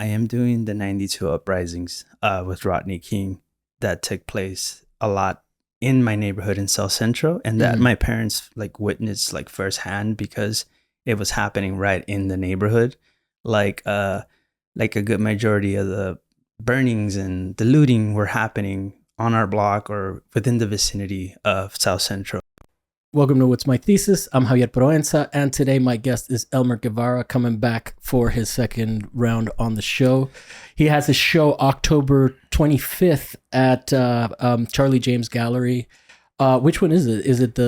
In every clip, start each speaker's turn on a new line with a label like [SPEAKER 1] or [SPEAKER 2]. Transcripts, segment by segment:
[SPEAKER 1] I am doing the 92 Uprisings with Rodney King that took place a lot in my neighborhood in South Central, and that my parents like witnessed like firsthand because it was happening right in the neighborhood. Like a good majority of the burnings and the looting were happening on our block or within the vicinity of South Central.
[SPEAKER 2] Welcome to What's My Thesis. I'm Javier Proenza, and today my guest is Elmer Guevara, coming back for his second round on the show. He has a show October 25th at Charlie James Gallery. Which one is it? Is it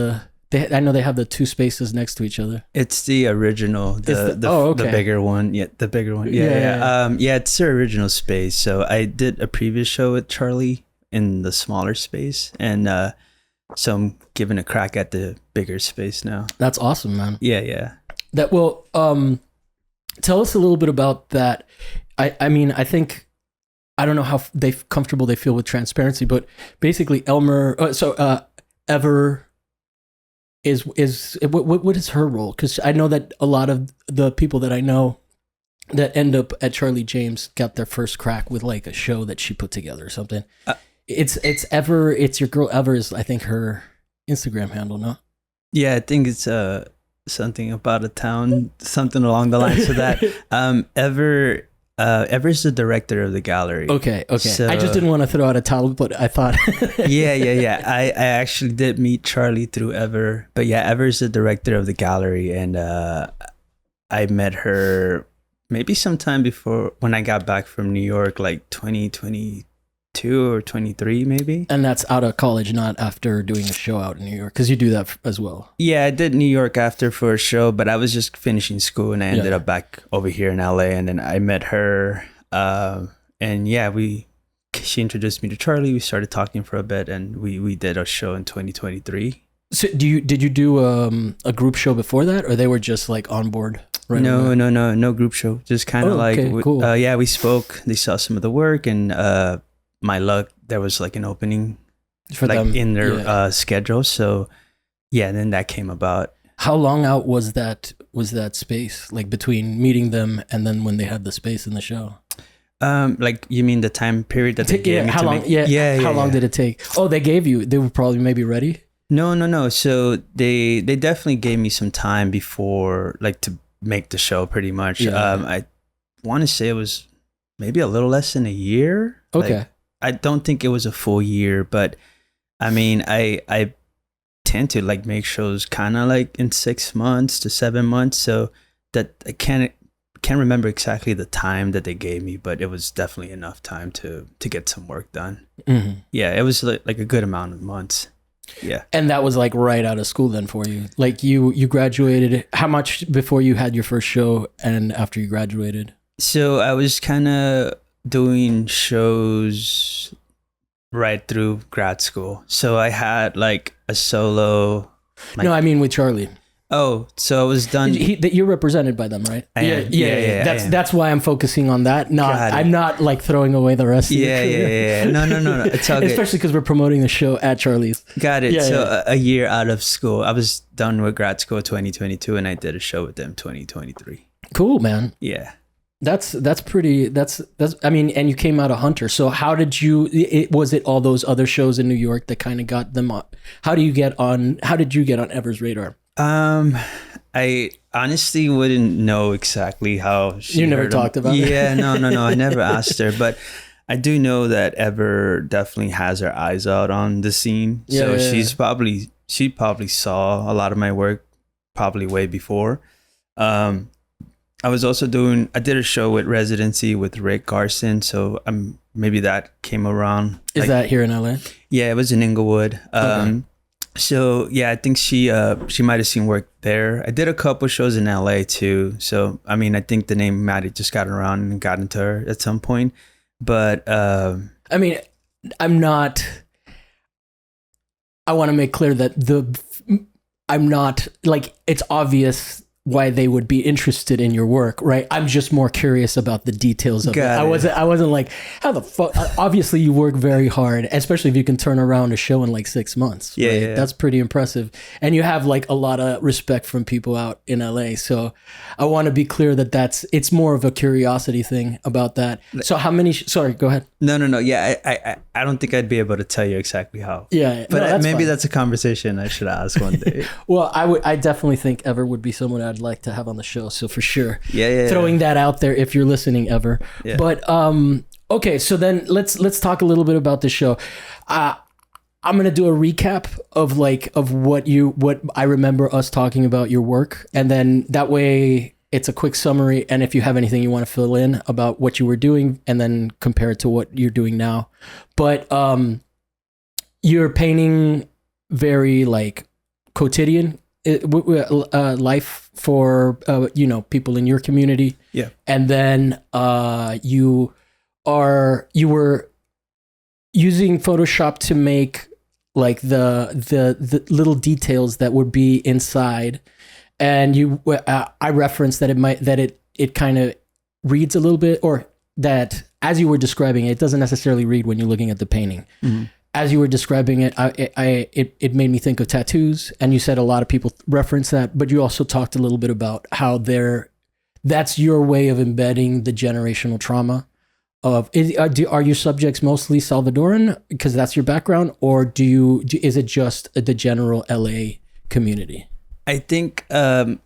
[SPEAKER 2] I know they have the two spaces next to each other.
[SPEAKER 1] It's the original, the bigger one. Yeah, the bigger one. Yeah. It's their original space. So I did a previous show with Charlie in the smaller space, and so I'm giving a crack at the bigger space now.
[SPEAKER 2] That's awesome, man.
[SPEAKER 1] Yeah.
[SPEAKER 2] That will tell us a little bit about that. I mean, I think I don't know how comfortable they feel with transparency, but basically Elmer. Ever is what is her role? Because I know that a lot of the people that I know that end up at Charlie James got their first crack with like a show that she put together or something. It's your girl Ever is, I think, her Instagram handle, no?
[SPEAKER 1] Yeah, I think it's something about a town, something along the lines of that. Ever's the director of the gallery.
[SPEAKER 2] Okay. So, I just didn't want to throw out a title, but I thought.
[SPEAKER 1] Yeah. I actually did meet Charlie through Ever, but yeah, Ever's the director of the gallery, and I met her maybe sometime before when I got back from New York, like 2022 or 23 maybe.
[SPEAKER 2] And that's out of college, not after doing a show out in New York, because you do that as well.
[SPEAKER 1] Yeah, I did New York after for a show, but I was just finishing school and I ended up back over here in LA, and then I met her. And yeah, she introduced me to Charlie. We started talking for a bit, and we did a show in 2023.
[SPEAKER 2] So did you do a group show before that, or they were just like on board? Right
[SPEAKER 1] No group show. Just kind of
[SPEAKER 2] cool.
[SPEAKER 1] We spoke. They saw some of the work, and my luck, there was like an opening for like them in their schedule. So yeah, then that came about.
[SPEAKER 2] How long out was that space, like between meeting them and then when they had the space in the show?
[SPEAKER 1] Like you mean the time period that they gave me?
[SPEAKER 2] How long? How long did it take? Oh, they were probably maybe ready.
[SPEAKER 1] No. So they definitely gave me some time before, like, to make the show pretty much. I want to say it was maybe a little less than a year.
[SPEAKER 2] Okay.
[SPEAKER 1] Like, I don't think it was a full year, but I mean, I tend to like make shows kind of like in 6 months to 7 months. So that I can't remember exactly the time that they gave me, but it was definitely enough time to get some work done. Mm-hmm. Yeah, it was like a good amount of months. Yeah.
[SPEAKER 2] And that was like right out of school then for you. Like you graduated. How much before you had your first show and after you graduated?
[SPEAKER 1] So I was kind of doing shows right through grad school. So I had like a solo.
[SPEAKER 2] No, I mean with Charlie.
[SPEAKER 1] Oh, so I was done.
[SPEAKER 2] You're represented by them, right?
[SPEAKER 1] Yeah.
[SPEAKER 2] That's why I'm focusing on that. I'm not like throwing away the rest of your career.
[SPEAKER 1] Yeah. No. It's all good.
[SPEAKER 2] Especially because we're promoting the show at Charlie's.
[SPEAKER 1] Got it. A year out of school. I was done with grad school 2022, and I did a show with them 2023.
[SPEAKER 2] Cool, man.
[SPEAKER 1] Yeah.
[SPEAKER 2] That's pretty. That's. I mean, and you came out a Hunter. So how did you? Was it all those other shows in New York that kind of got them up? How did you get on Ever's radar?
[SPEAKER 1] I honestly wouldn't know exactly how she.
[SPEAKER 2] You never talked about it?
[SPEAKER 1] Yeah, no. I never asked her, but I do know that Ever definitely has her eyes out on the scene. She probably saw a lot of my work probably way before. I did a show with Residency with Rick Garson, so maybe that came around.
[SPEAKER 2] Is that here in LA?
[SPEAKER 1] Yeah, it was in Inglewood.
[SPEAKER 2] Okay.
[SPEAKER 1] So yeah, I think she might have seen work there. I did a couple shows in LA too. So I mean, I think the name might have just gotten around and gotten to her at some point. But I
[SPEAKER 2] mean, I want to make clear that I'm not like, it's obvious why they would be interested in your work, right? I'm just more curious about the details of it. I wasn't like, how the fuck? Obviously, you work very hard, especially if you can turn around a show in like 6 months.
[SPEAKER 1] Yeah,
[SPEAKER 2] right?
[SPEAKER 1] yeah.
[SPEAKER 2] That's pretty impressive. And you have like a lot of respect from people out in LA. So I want to be clear that it's more of a curiosity thing about that. So how many? Sorry, go ahead.
[SPEAKER 1] No. Yeah, I don't think I'd be able to tell you exactly how.
[SPEAKER 2] Yeah,
[SPEAKER 1] but maybe
[SPEAKER 2] fine.
[SPEAKER 1] That's a conversation I should ask one day.
[SPEAKER 2] Well, I definitely think Ever would be someone I'd like to have on the show. So for sure, throwing that out there if you're listening, Ever. Yeah. But okay, so then let's talk a little bit about the show. I'm gonna do a recap of what I remember us talking about your work, and then that way it's a quick summary. And if you have anything you want to fill in about what you were doing, and then compare it to what you're doing now. But you're painting very like quotidian life for people in your community.
[SPEAKER 1] Yeah.
[SPEAKER 2] And then you were using Photoshop to make like the little details that would be inside, and I referenced that it kind of reads a little bit, or that as you were describing it, it doesn't necessarily read when you're looking at the painting. Mm-hmm. As you were describing it, it made me think of tattoos, and you said a lot of people reference that, but you also talked a little bit about how that's your way of embedding the generational trauma of. Are your subjects mostly Salvadoran because that's your background, or is it just the general LA community?
[SPEAKER 1] I think for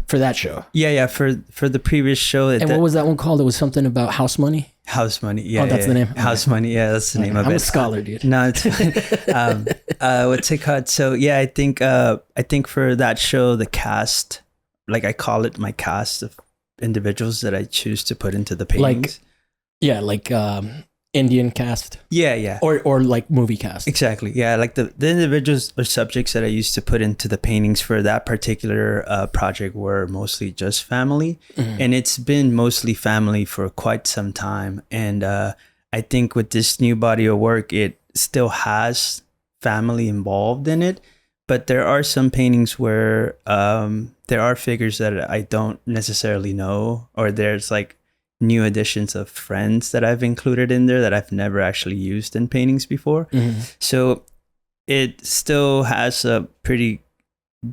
[SPEAKER 2] that show.
[SPEAKER 1] Yeah, for the previous show.
[SPEAKER 2] What was that one called? It was something about house money.
[SPEAKER 1] House money, yeah.
[SPEAKER 2] Oh, that's the name.
[SPEAKER 1] House money, yeah, that's the name of it.
[SPEAKER 2] I'm a scholar, dude.
[SPEAKER 1] No, it's what's it called? So yeah, I think for that show, the cast, like I call it my cast of individuals that I choose to put into the paintings.
[SPEAKER 2] Like Indian cast.
[SPEAKER 1] Yeah.
[SPEAKER 2] Or like movie cast.
[SPEAKER 1] Exactly. Yeah, like the individuals or subjects that I used to put into the paintings for that particular project were mostly just family. Mm-hmm. And it's been mostly family for quite some time. And I think with this new body of work, it still has family involved in it. But there are some paintings where there are figures that I don't necessarily know, or there's like new additions of friends that I've included in there that I've never actually used in paintings before. Mm-hmm. So it still has a pretty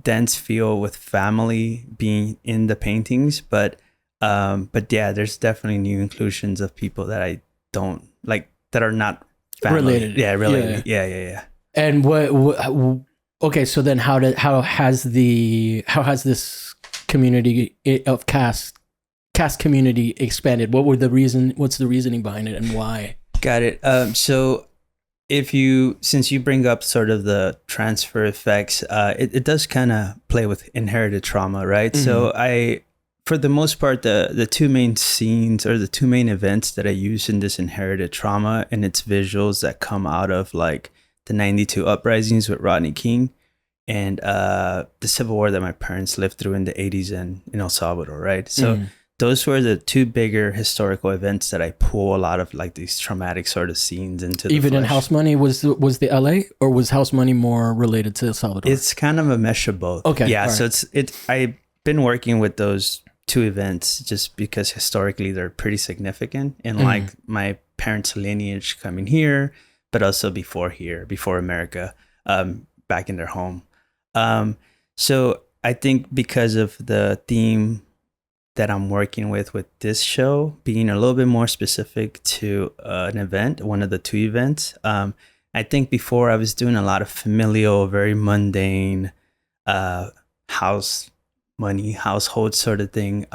[SPEAKER 1] dense feel with family being in the paintings, but yeah, there's definitely new inclusions of people that I don't like, that are not family. Related. Yeah, related. Yeah.
[SPEAKER 2] And okay, so then how has this community of cast community expanded? What's the reasoning behind it, and why?
[SPEAKER 1] Got it. So since you bring up sort of the transfer effects, it does kind of play with inherited trauma, right? Mm-hmm. So for the most part, the two main scenes or the two main events that I use in this inherited trauma and its visuals that come out of like the 92 uprisings with Rodney King and the Civil War that my parents lived through in the 80s in El Salvador, right? So those were the two bigger historical events that I pull a lot of like these traumatic sort of scenes into.
[SPEAKER 2] Even in House Money, was the LA, or was House Money more related to El Salvador?
[SPEAKER 1] It's kind of a mesh of both.
[SPEAKER 2] Okay.
[SPEAKER 1] Yeah. So I've been working with those two events just because historically they're pretty significant in like my parents' lineage coming here, but also before America, back in their home. So I think because of the theme that I'm working with this show being a little bit more specific to an event, one of the two events. I think before I was doing a lot of familial, very mundane household sort of thing,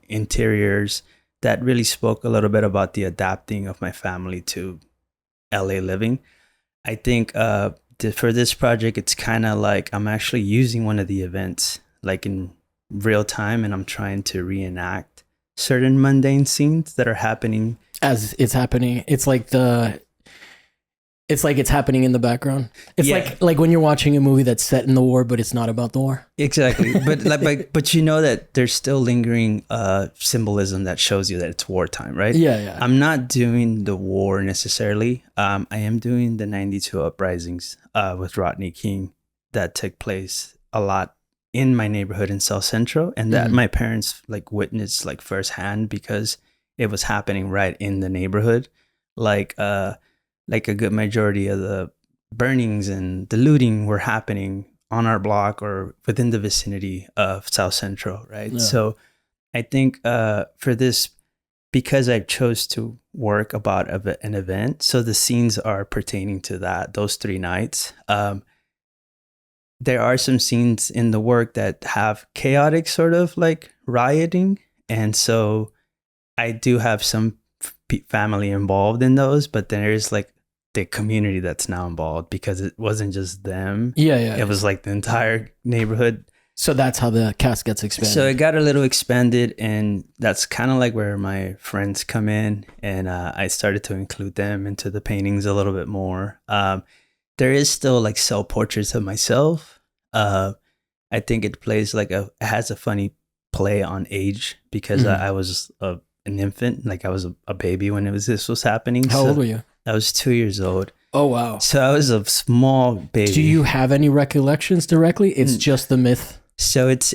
[SPEAKER 1] interiors that really spoke a little bit about the adapting of my family to LA living. I think for this project, it's kind of like I'm actually using one of the events like in real time, and I'm trying to reenact certain mundane scenes that are happening
[SPEAKER 2] as it's happening. It's like it's happening in the background. It's like when you're watching a movie that's set in the war, but it's not about the war.
[SPEAKER 1] Exactly. But you know that there's still lingering symbolism that shows you that it's wartime, right?
[SPEAKER 2] Yeah.
[SPEAKER 1] I'm not doing the war necessarily. I am doing the 92 uprisings with Rodney King that took place a lot in my neighborhood in South Central, and that my parents like witnessed like firsthand because it was happening right in the neighborhood. Like a good majority of the burnings and the looting were happening on our block or within the vicinity of South Central, right? Yeah. So I think for this, because I chose to work about an event, so the scenes are pertaining to those 3 nights. There are some scenes in the work that have chaotic sort of like rioting. And so I do have some family involved in those, but there's like the community that's now involved because it wasn't just them. It was like the entire neighborhood.
[SPEAKER 2] So that's how the cast gets expanded.
[SPEAKER 1] So it got a little expanded, and that's kind of like where my friends come in, and I started to include them into the paintings a little bit more. There is still like self-portraits of myself. I think it plays like it has a funny play on age because I was an infant, like I was a baby when this was happening.
[SPEAKER 2] How old were you?
[SPEAKER 1] I was 2 years old.
[SPEAKER 2] Oh, wow.
[SPEAKER 1] So I was a small baby.
[SPEAKER 2] Do you have any recollections directly? It's just the myth.
[SPEAKER 1] So it's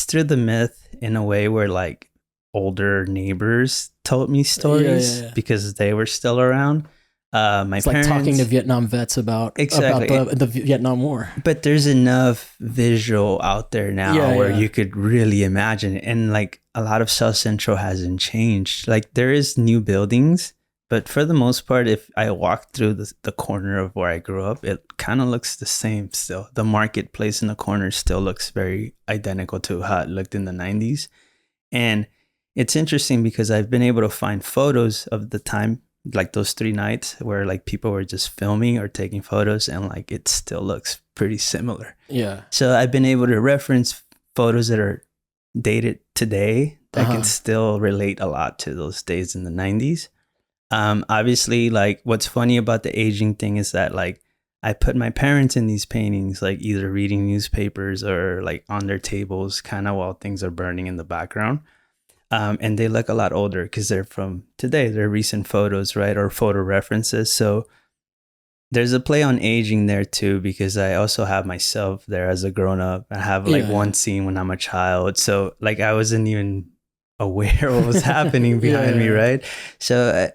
[SPEAKER 1] through the myth in a way where like older neighbors told me stories because they were still around. It's parents,
[SPEAKER 2] like talking to Vietnam vets about the Vietnam War.
[SPEAKER 1] But there's enough visual out there now where you could really imagine it. And like a lot of South Central hasn't changed. Like there is new buildings, but for the most part, if I walk through the corner of where I grew up, it kind of looks the same still. The marketplace in the corner still looks very identical to how it looked in the 90s. And it's interesting because I've been able to find photos of the time, like those 3 nights where like people were just filming or taking photos, and like it still looks pretty similar.
[SPEAKER 2] Yeah.
[SPEAKER 1] So I've been able to reference photos that are dated today that can still relate a lot to those days in the 90s. Obviously, like what's funny about the aging thing is that like I put my parents in these paintings, like either reading newspapers or like on their tables, kind of while things are burning in the background. And they look a lot older because they're from today. They're recent photos, right? Or photo references. So there's a play on aging there too, because I also have myself there as a grown up. I have like one scene when I'm a child. So like I wasn't even aware of what was happening behind me, right? So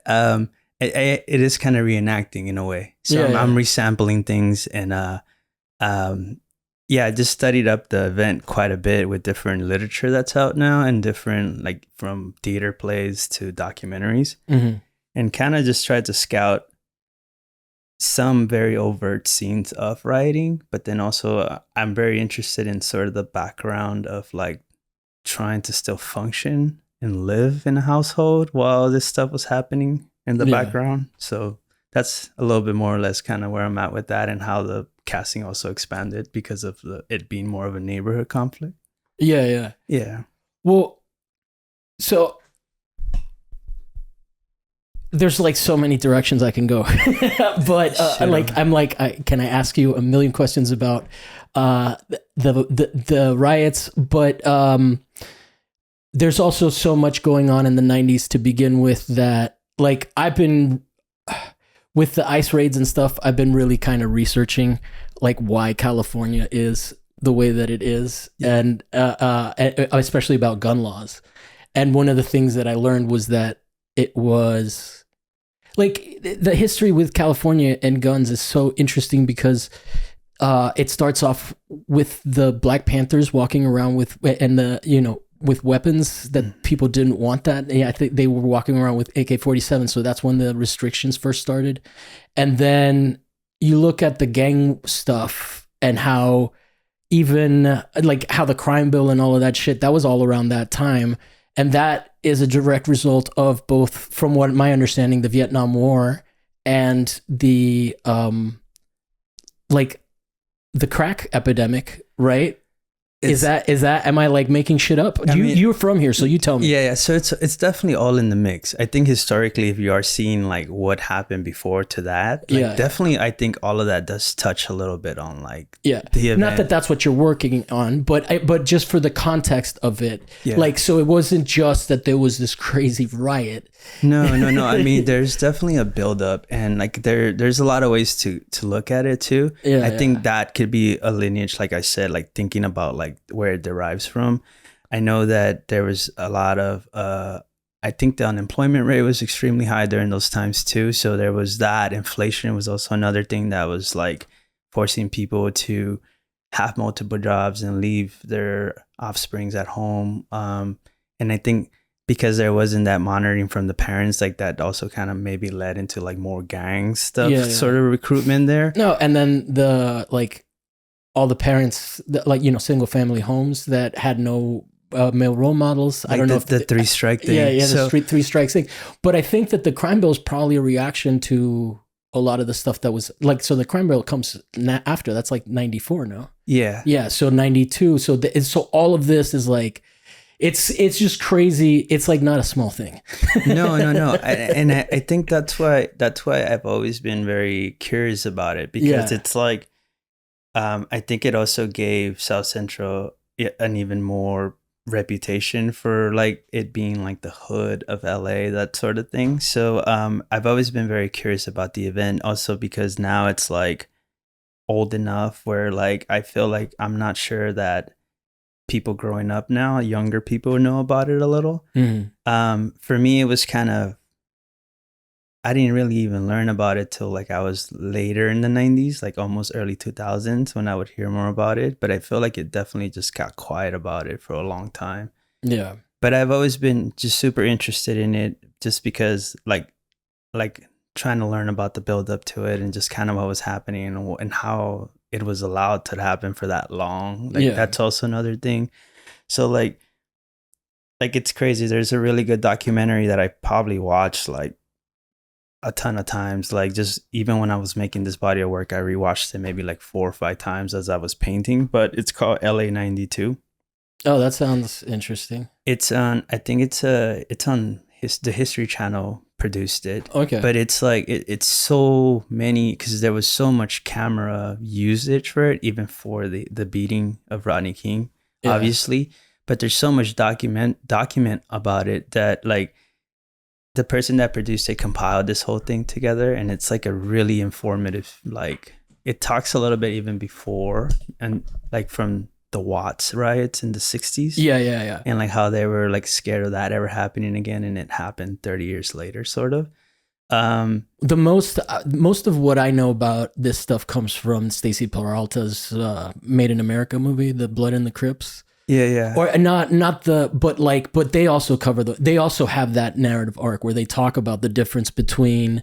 [SPEAKER 1] it is kind of reenacting in a way. So I'm resampling things, and I just studied up the event quite a bit with different literature that's out now, and different like from theater plays to documentaries, and kind of just tried to scout some very overt scenes of rioting, but then also I'm very interested in sort of the background of like trying to still function and live in a household while this stuff was happening in the background. So that's a little bit more or less kind of where I'm at with that, and how the casting also expanded because of it being more of a neighborhood conflict. Yeah.
[SPEAKER 2] Well, so there's like so many directions I can go, but can I ask you a million questions about the riots? But there's also so much going on in the 90s to begin with that, like, I've been with the ICE raids and stuff, I've been really kind of researching like why California is the way that it is, and especially about gun laws. And one of the things that I learned was that it was like the history with California and guns is so interesting because it starts off with the Black Panthers walking around with weapons that people didn't want that. I think they were walking around with AK-47. So that's when the restrictions first started. And then you look at the gang stuff and how even like how the crime bill and all of that shit, that was all around that time. And that is a direct result of both, from what my understanding, the Vietnam War and the crack epidemic, right? Is that am I like making shit up? You're from here, so you tell me.
[SPEAKER 1] Yeah. So it's definitely all in the mix. I think historically, if you are seeing like what happened before to that, like definitely I think all of that does touch a little bit on like the event.
[SPEAKER 2] Not that that's what you're working on, but just for the context of it. Yeah. Like, so it wasn't just that there was this crazy riot.
[SPEAKER 1] No. I mean, there's definitely a buildup, and like there's a lot of ways to look at it too. Yeah, I think that could be a lineage, like I said, like thinking about like where it derives from. I know that there was a lot of I think the unemployment rate was extremely high during those times too. So there was that. Inflation was also another thing that was like forcing people to have multiple jobs and leave their offsprings at home. And I think because there wasn't that monitoring from the parents, like that also kind of maybe led into like more gang stuff, sort of recruitment there.
[SPEAKER 2] No, and then the like all the parents, like, you know, single family homes that had no male role models.
[SPEAKER 1] Like
[SPEAKER 2] I don't know
[SPEAKER 1] if the 3 strike thing.
[SPEAKER 2] Yeah, the 3 strikes thing. But I think that the crime bill is probably a reaction to a lot of the stuff that was like, so the crime bill comes after. That's like 94 now.
[SPEAKER 1] Yeah.
[SPEAKER 2] Yeah. So 92. So so all of this is like, it's just crazy. It's like not a small thing.
[SPEAKER 1] No. I think that's why I've always been very curious about it, because it's like, I think it also gave South Central an even more reputation for like it being like the hood of LA, that sort of thing. So I've always been very curious about the event, also because now it's like old enough where like I feel like I'm not sure that people growing up now, younger people, know about it a little. For me, it was kind of, I didn't really even learn about it till like I was later in the 90s, like almost early 2000s, when I would hear more about it. But I feel like it definitely just got quiet about it for a long time. Yeah. But I've always been just super interested in it, just because like trying to learn about the build up to it and just kind of what was happening and how it was allowed to happen for that long. Like that's also another thing. So like it's crazy. There's a really good documentary that I probably watched like a ton of times. Like just even when I was making this body of work, I rewatched it maybe like 4 or 5 times as I was painting. But it's called LA 92.
[SPEAKER 2] Oh, that sounds interesting.
[SPEAKER 1] It's on, I think it's on the History Channel produced it. Okay. But it's like it's so many, because there was so much camera usage for it, even for the beating of Rodney King, obviously. But there's so much document about it that like the person that produced it compiled this whole thing together, and it's like a really informative, like it talks a little bit even before and like from the Watts riots in the 60s. Yeah. And like how they were like scared of that ever happening again, and it happened 30 years later, sort of.
[SPEAKER 2] The most of what I know about this stuff comes from Stacy Peralta's Made in America movie, The Blood and the Crips.
[SPEAKER 1] Yeah.
[SPEAKER 2] Or not the, but they also cover they also have that narrative arc where they talk about the difference between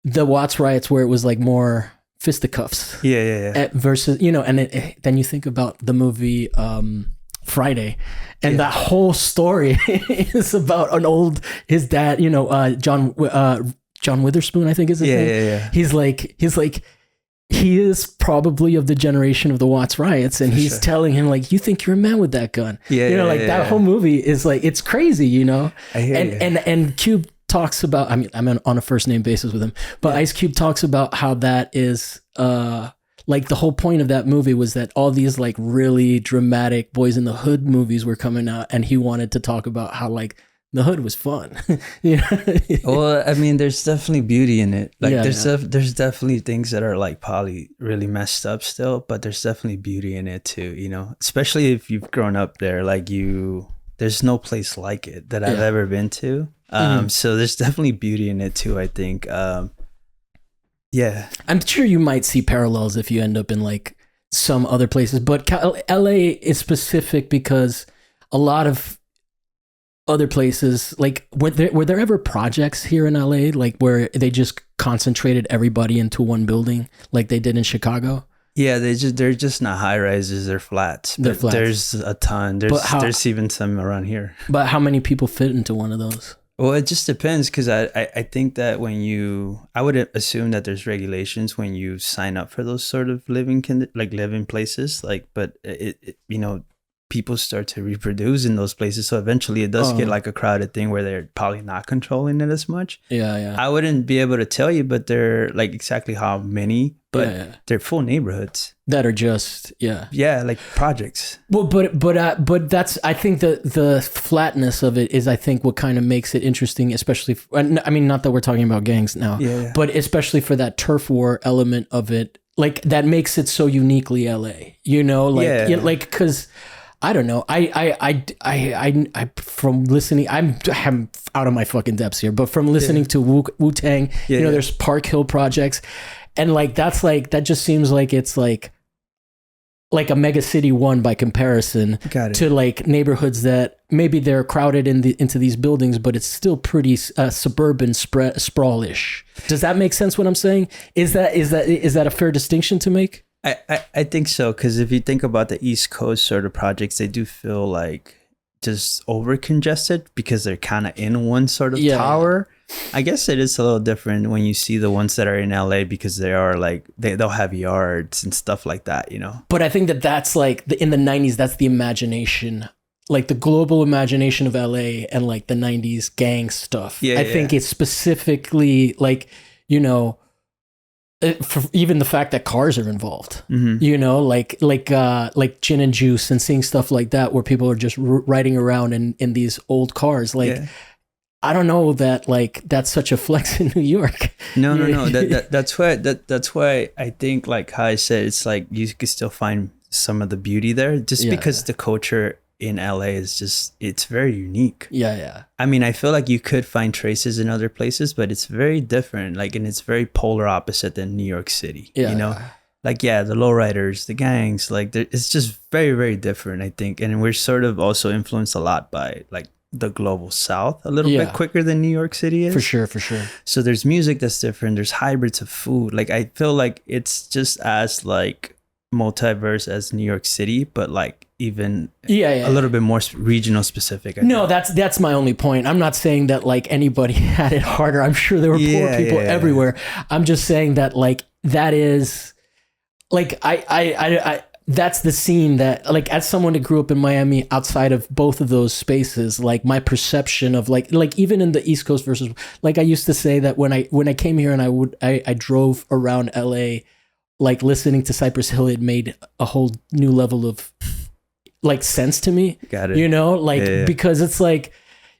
[SPEAKER 2] the Watts riots, where it was like more fisticuffs. Yeah. Versus, you know, and then you think about the movie Friday, and that whole story is about his dad, you know, John Witherspoon, I think is his name. Yeah. He's like he is probably of the generation of the Watts riots, and he's telling him like, you think you're a man with that gun. That whole movie is like, it's crazy, you know. I hear you. And Cube talks about, I mean, I'm on a first name basis with him, but Ice Cube talks about how that is like the whole point of that movie was that all these like really dramatic Boys in the Hood movies were coming out, and he wanted to talk about how like the hood was fun. You know?
[SPEAKER 1] Well, I mean, there's definitely beauty in it. Like there's definitely things that are like probably really messed up still, but there's definitely beauty in it too, you know, especially if you've grown up there. Like there's no place like it that I've ever been to. So there's definitely beauty in it too, I think. Yeah.
[SPEAKER 2] I'm sure you might see parallels if you end up in like some other places, but LA is specific because a lot of other places, like were there ever projects here in LA like where they just concentrated everybody into one building like they did in Chicago?
[SPEAKER 1] Yeah, they're just not high rises, they're flats. There's a ton. There's even some around here.
[SPEAKER 2] But how many people fit into one of those?
[SPEAKER 1] Well, it just depends because I think that I would assume that there's regulations when you sign up for those sort of living places, like, but people start to reproduce in those places. So eventually it does get like a crowded thing where they're probably not controlling it as much.
[SPEAKER 2] Yeah.
[SPEAKER 1] I wouldn't be able to tell you, but they're like exactly how many, but they're full neighborhoods.
[SPEAKER 2] That are just,
[SPEAKER 1] like projects.
[SPEAKER 2] Well, but that's, I think the flatness of it is, I think, what kind of makes it interesting, especially, I mean, not that we're talking about gangs now, but especially for that turf war element of it, like that makes it so uniquely LA, like, cause I don't know. I from listening, I'm out of my fucking depths here, but from listening to Wu-Tang, there's Park Hill projects, and like that just seems like it's like a mega city one by comparison to like neighborhoods that maybe they're crowded into these buildings, but it's still pretty suburban sprawlish. Does that make sense? What I'm saying is that a fair distinction to make?
[SPEAKER 1] I think so, because if you think about the East Coast sort of projects, they do feel like just over congested because they're kind of in one sort of tower. I guess it is a little different when you see the ones that are in LA because they are like they'll have yards and stuff like that,
[SPEAKER 2] But I think that's like in the 90s, that's the imagination, like the global imagination of LA and like the 90s gang stuff. I think it's specifically like, for even the fact that cars are involved, like gin and juice and seeing stuff like that where people are just riding around in these old cars. Like, I don't know that like that's such a flex in New York.
[SPEAKER 1] No. That's why I think, like how I said, it's like you can still find some of the beauty there just because the culture in LA is just, it's very unique. I mean, I feel like you could find traces in other places, but it's very different, like, and it's very polar opposite than New York City. Like the lowriders, the gangs, like it's just very, very different, I think. And we're sort of also influenced a lot by like the global South a little bit quicker than New York City is.
[SPEAKER 2] For sure.
[SPEAKER 1] So there's music that's different, there's hybrids of food. Like I feel like it's just as like multiverse as New York City, but like even a little bit more regional specific.
[SPEAKER 2] That's my only point. I'm not saying that like anybody had it harder. I'm sure there were poor people everywhere. I'm just saying that like that is like I that's the scene that, like, as someone that grew up in Miami outside of both of those spaces, like my perception of like even in the East Coast versus, like, I used to say that when I came here and I drove around LA, like listening to Cypress Hill, it made a whole new level of like sense to me.
[SPEAKER 1] Got it.
[SPEAKER 2] Because it's like,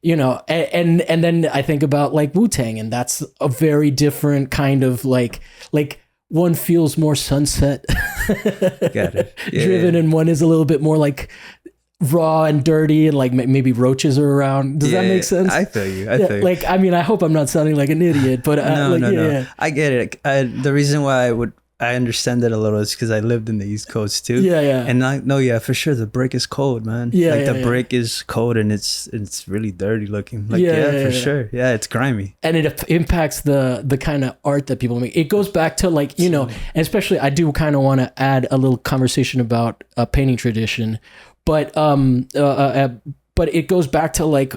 [SPEAKER 2] and then I think about like Wu-Tang, and that's a very different kind of like one feels more sunset driven, and one is a little bit more like raw and dirty, and like maybe roaches are around. Does that make sense?
[SPEAKER 1] I feel you. I feel you.
[SPEAKER 2] Like, I mean, I hope I'm not sounding like an idiot, but
[SPEAKER 1] no. I get it. The reason why I understand that a little is because I lived in the East Coast too. And I know, for sure, the brick is cold, man. The brick is cold, and it's really dirty looking. Like, for sure. Yeah, it's grimy.
[SPEAKER 2] And it impacts the kind of art that people make. It goes back to like, and especially I do kind of want to add a little conversation about a painting tradition, but it goes back to like,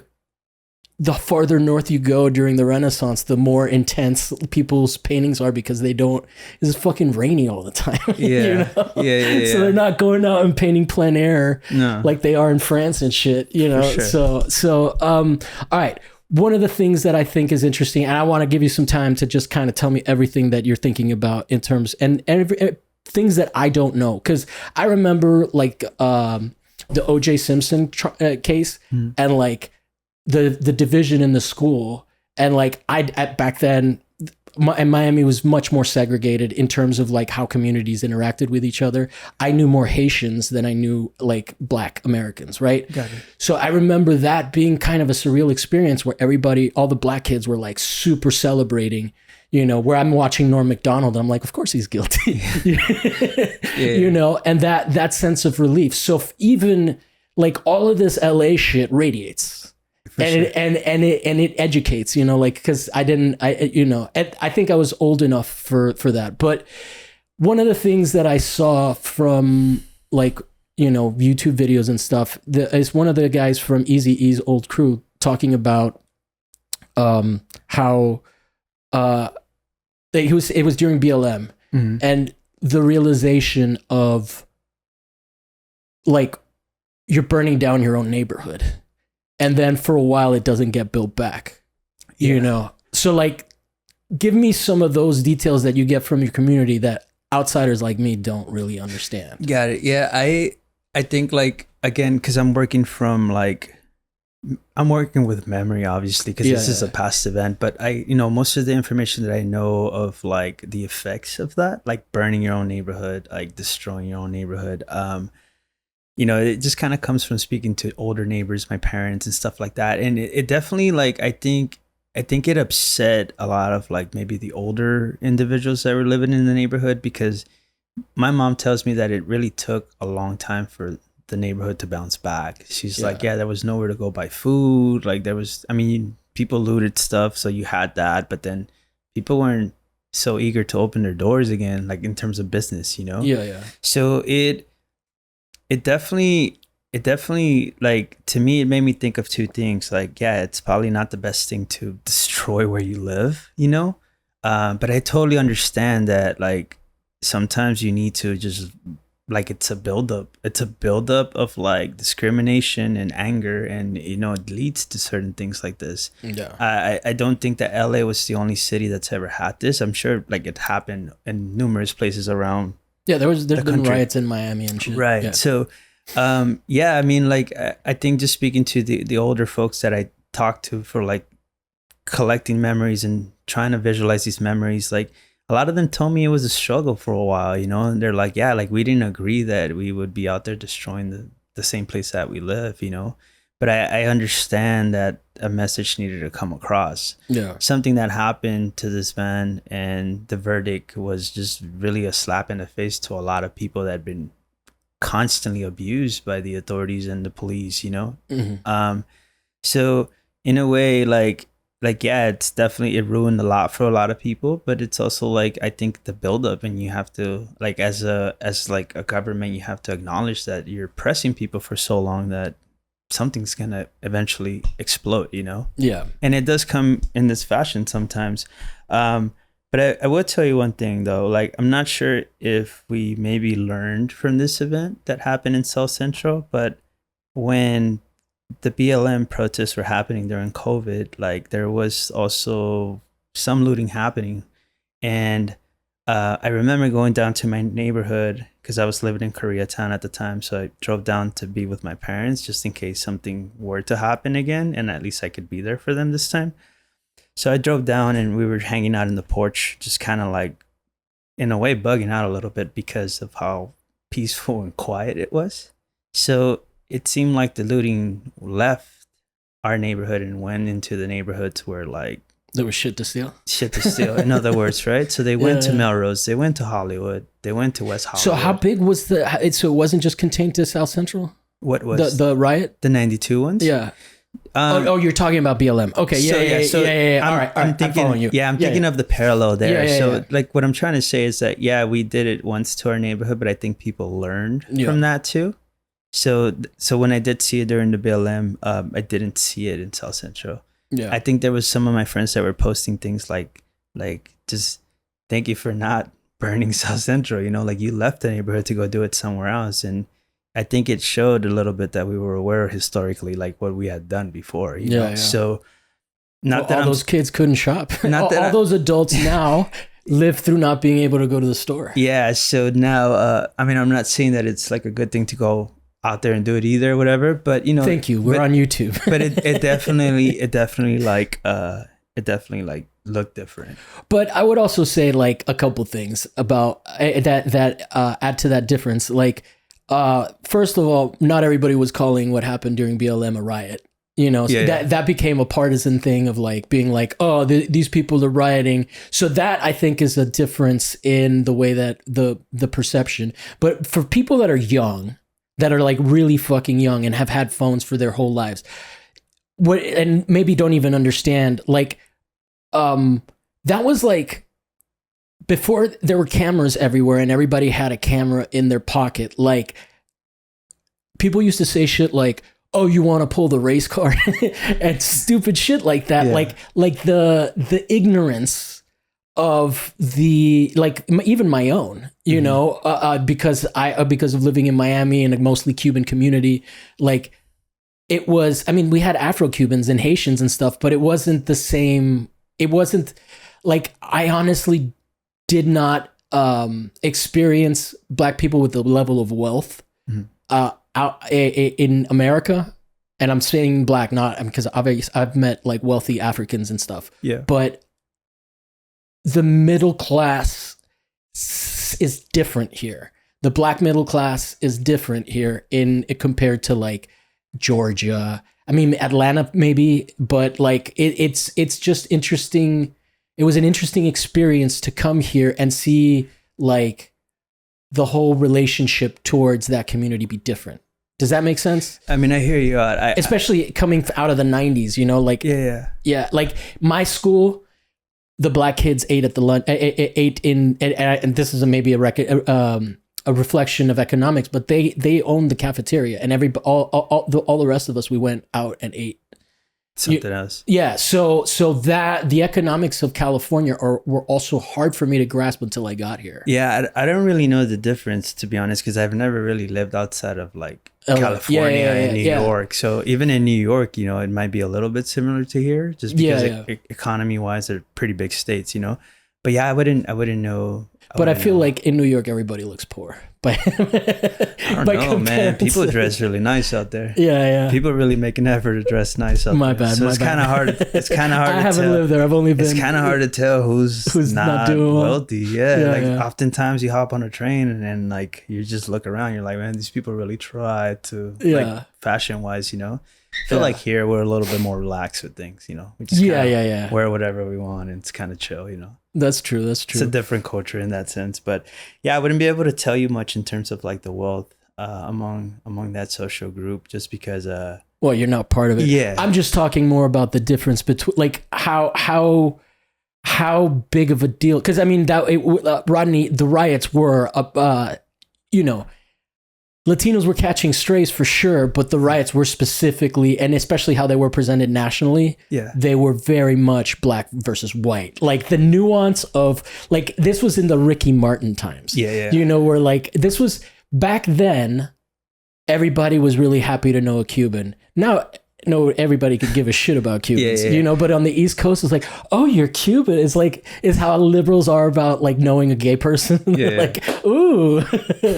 [SPEAKER 2] the farther north you go during the Renaissance, the more intense people's paintings are, because it's fucking rainy all the time. So they're not going out and painting plein air like they are in France and shit, Sure. So all right. One of the things that I think is interesting, and I want to give you some time to just kind of tell me everything that you're thinking about in terms, and things that I don't know. Cause I remember like, the OJ Simpson case, and like, the division in the school, and like back then, and Miami was much more segregated in terms of like how communities interacted with each other. I knew more Haitians than I knew like Black Americans, right?
[SPEAKER 1] Got it.
[SPEAKER 2] So I remember that being kind of a surreal experience where all the Black kids were like super celebrating, where I'm watching Norm Macdonald, and I'm like, of course he's guilty, and that sense of relief. So even like all of this LA shit radiates. And it educates, because I think I was old enough for that. But one of the things that I saw from like, YouTube videos and stuff is one of the guys from Eazy-E's old crew talking about how it was during BLM, and the realization of like you're burning down your own neighborhood, and then for a while it doesn't get built back, you know. So like, give me some of those details that you get from your community that outsiders like me don't really understand.
[SPEAKER 1] Got it. Yeah, I think like, again, because I'm working with memory, obviously, because this is a past event, but most of the information that I know of, like the effects of that, like burning your own neighborhood, like destroying your own neighborhood, it just kind of comes from speaking to older neighbors, my parents and stuff like that. And it definitely, like, I think it upset a lot of like maybe the older individuals that were living in the neighborhood, because my mom tells me that it really took a long time for the neighborhood to bounce back. She's like, there was nowhere to go buy food. Like people looted stuff, so you had that, but then people weren't so eager to open their doors again, like in terms of business, So it definitely, like, to me, it made me think of two things. Like, it's probably not the best thing to destroy where you live, but I totally understand that, like, sometimes you need to just, like, it's a buildup of like discrimination and anger, and it leads to certain things like this. I don't think that LA was the only city that's ever had this. I'm sure like it happened in numerous places around. There's been
[SPEAKER 2] riots in Miami and shit.
[SPEAKER 1] Right. So I mean, like, I think just speaking to the older folks that I talked to for like collecting memories and trying to visualize these memories, like, a lot of them told me it was a struggle for a while, and they're like, like, we didn't agree that we would be out there destroying the same place that we live, but I understand that a message needed to come across. Something that happened to this man, and the verdict was just really a slap in the face to a lot of people that had been constantly abused by the authorities and the police, so in a way, like it's definitely, it ruined a lot for a lot of people, but it's also like, I think the buildup, and you have to, like, as like a government, you have to acknowledge that you're pressing people for so long that something's gonna eventually explode, and it does come in this fashion sometimes. But I will tell you one thing though, like, I'm not sure if we maybe learned from this event that happened in South Central, but when the BLM protests were happening during COVID, like, there was also some looting happening. And I remember going down to my neighborhood, because I was living in Koreatown at the time. So I drove down to be with my parents just in case something were to happen again, and at least I could be there for them this time. So I drove down, and we were hanging out in the porch, just kind of like, in a way, bugging out a little bit because of how peaceful and quiet it was. So it seemed like the looting left our neighborhood and went into the neighborhoods where, like,
[SPEAKER 2] there was shit to steal.
[SPEAKER 1] In other words, right? So they went to Melrose, they went to Hollywood, they went to West Hollywood.
[SPEAKER 2] So how big was so it wasn't just contained to South Central?
[SPEAKER 1] What was
[SPEAKER 2] the riot?
[SPEAKER 1] The 92 ones?
[SPEAKER 2] Yeah. You're talking about BLM. Okay, yeah. All right,
[SPEAKER 1] I'm thinking,
[SPEAKER 2] following you.
[SPEAKER 1] Yeah, I'm thinking of the parallel there.
[SPEAKER 2] Yeah.
[SPEAKER 1] Like, what I'm trying to say is that, we did it once to our neighborhood, but I think people learned from that too. So when I did see it during the BLM, I didn't see it in South Central.
[SPEAKER 2] Yeah.
[SPEAKER 1] I think there was some of my friends that were posting things like just thank you for not burning South Central, like, you left the neighborhood to go do it somewhere else. And I think it showed a little bit that we were aware historically, like, what we had done before, you know? So not that
[SPEAKER 2] all those kids couldn't shop. All those adults now live through not being able to go to the store. Yeah.
[SPEAKER 1] So now, I mean, I'm not saying that it's like a good thing to go out there and do it either or whatever, but
[SPEAKER 2] thank you. We're on YouTube.
[SPEAKER 1] But it definitely looked different.
[SPEAKER 2] But I would also say, like, a couple things about that add to that difference. Like, first of all, not everybody was calling what happened during BLM a riot. That became a partisan thing of, like, being like, oh, these people are rioting. So that, I think, is a difference in the way that the perception. But for people that are young, that are, like, really fucking young and have had phones for their whole lives, and maybe don't even understand, like, that was, like, before there were cameras everywhere and everybody had a camera in their pocket. Like, people used to say shit like, oh, you want to pull the race card and stupid shit like that.
[SPEAKER 1] Yeah.
[SPEAKER 2] Like the ignorance of the, like even my own, you know, because of living in Miami in a mostly Cuban community, like it was, I mean, we had Afro-Cubans and Haitians and stuff, but it wasn't the same. It wasn't like, I honestly did not experience Black people with the level of wealth out in America. And I'm saying Black, not because I've met like wealthy Africans and stuff.
[SPEAKER 1] Yeah.
[SPEAKER 2] But the middle class is different here. The Black middle class is different here compared to like Georgia. I mean, Atlanta maybe, but like it's just interesting. It was an interesting experience to come here and see like the whole relationship towards that community be different. Does that make sense?
[SPEAKER 1] I mean, I hear you out.
[SPEAKER 2] Especially coming out of the 90s, you know, like yeah. Like my school, the Black kids ate at the lunch, ate in, and this is maybe a reflection of economics, but they owned the cafeteria, and all the rest of us, we went out and ate
[SPEAKER 1] something else.
[SPEAKER 2] Yeah. So that the economics of California were also hard for me to grasp until I got here.
[SPEAKER 1] Yeah, I don't really know the difference, to be honest, because I've never really lived outside of like California and New York. So even in New York, you know, it might be a little bit similar to here, just because economy wise, they're pretty big states, you know. But yeah, I wouldn't know. But
[SPEAKER 2] I feel like in New York, everybody looks poor. But
[SPEAKER 1] I don't know, man. People dress really nice out there.
[SPEAKER 2] Yeah.
[SPEAKER 1] People really make an effort to dress nice out there.
[SPEAKER 2] My bad.
[SPEAKER 1] So it's kind of hard. It's kind of hard.
[SPEAKER 2] I haven't lived there. I've only been.
[SPEAKER 1] It's kind of hard to tell who's not doing wealthy. Yeah. Oftentimes you hop on a train and then like you just look around. You're like, man, these people really try to like fashion wise, you know. I feel like here we're a little bit more relaxed with things, you know. We just wear whatever we want and it's kind of chill, you know.
[SPEAKER 2] That's true. It's a
[SPEAKER 1] different culture in that sense. But yeah, I wouldn't be able to tell you much in terms of like the wealth among that social group, just because
[SPEAKER 2] well, you're not part of it.
[SPEAKER 1] Yeah.
[SPEAKER 2] I'm just talking more about the difference between like how big of a deal, because I mean Rodney, the riots were you know, Latinos were catching strays for sure, but the riots were specifically, and especially how they were presented nationally, they were very much Black versus white. Like the nuance of, like, this was in the Ricky Martin times.
[SPEAKER 1] Yeah.
[SPEAKER 2] You know, where like, this was, back then, everybody was really happy to know a Cuban. Now, no, everybody could give a shit about Cubans, you know, but on the East Coast, it's like, oh, you're Cuban. It's like, is how liberals are about like knowing a gay person. Like, ooh,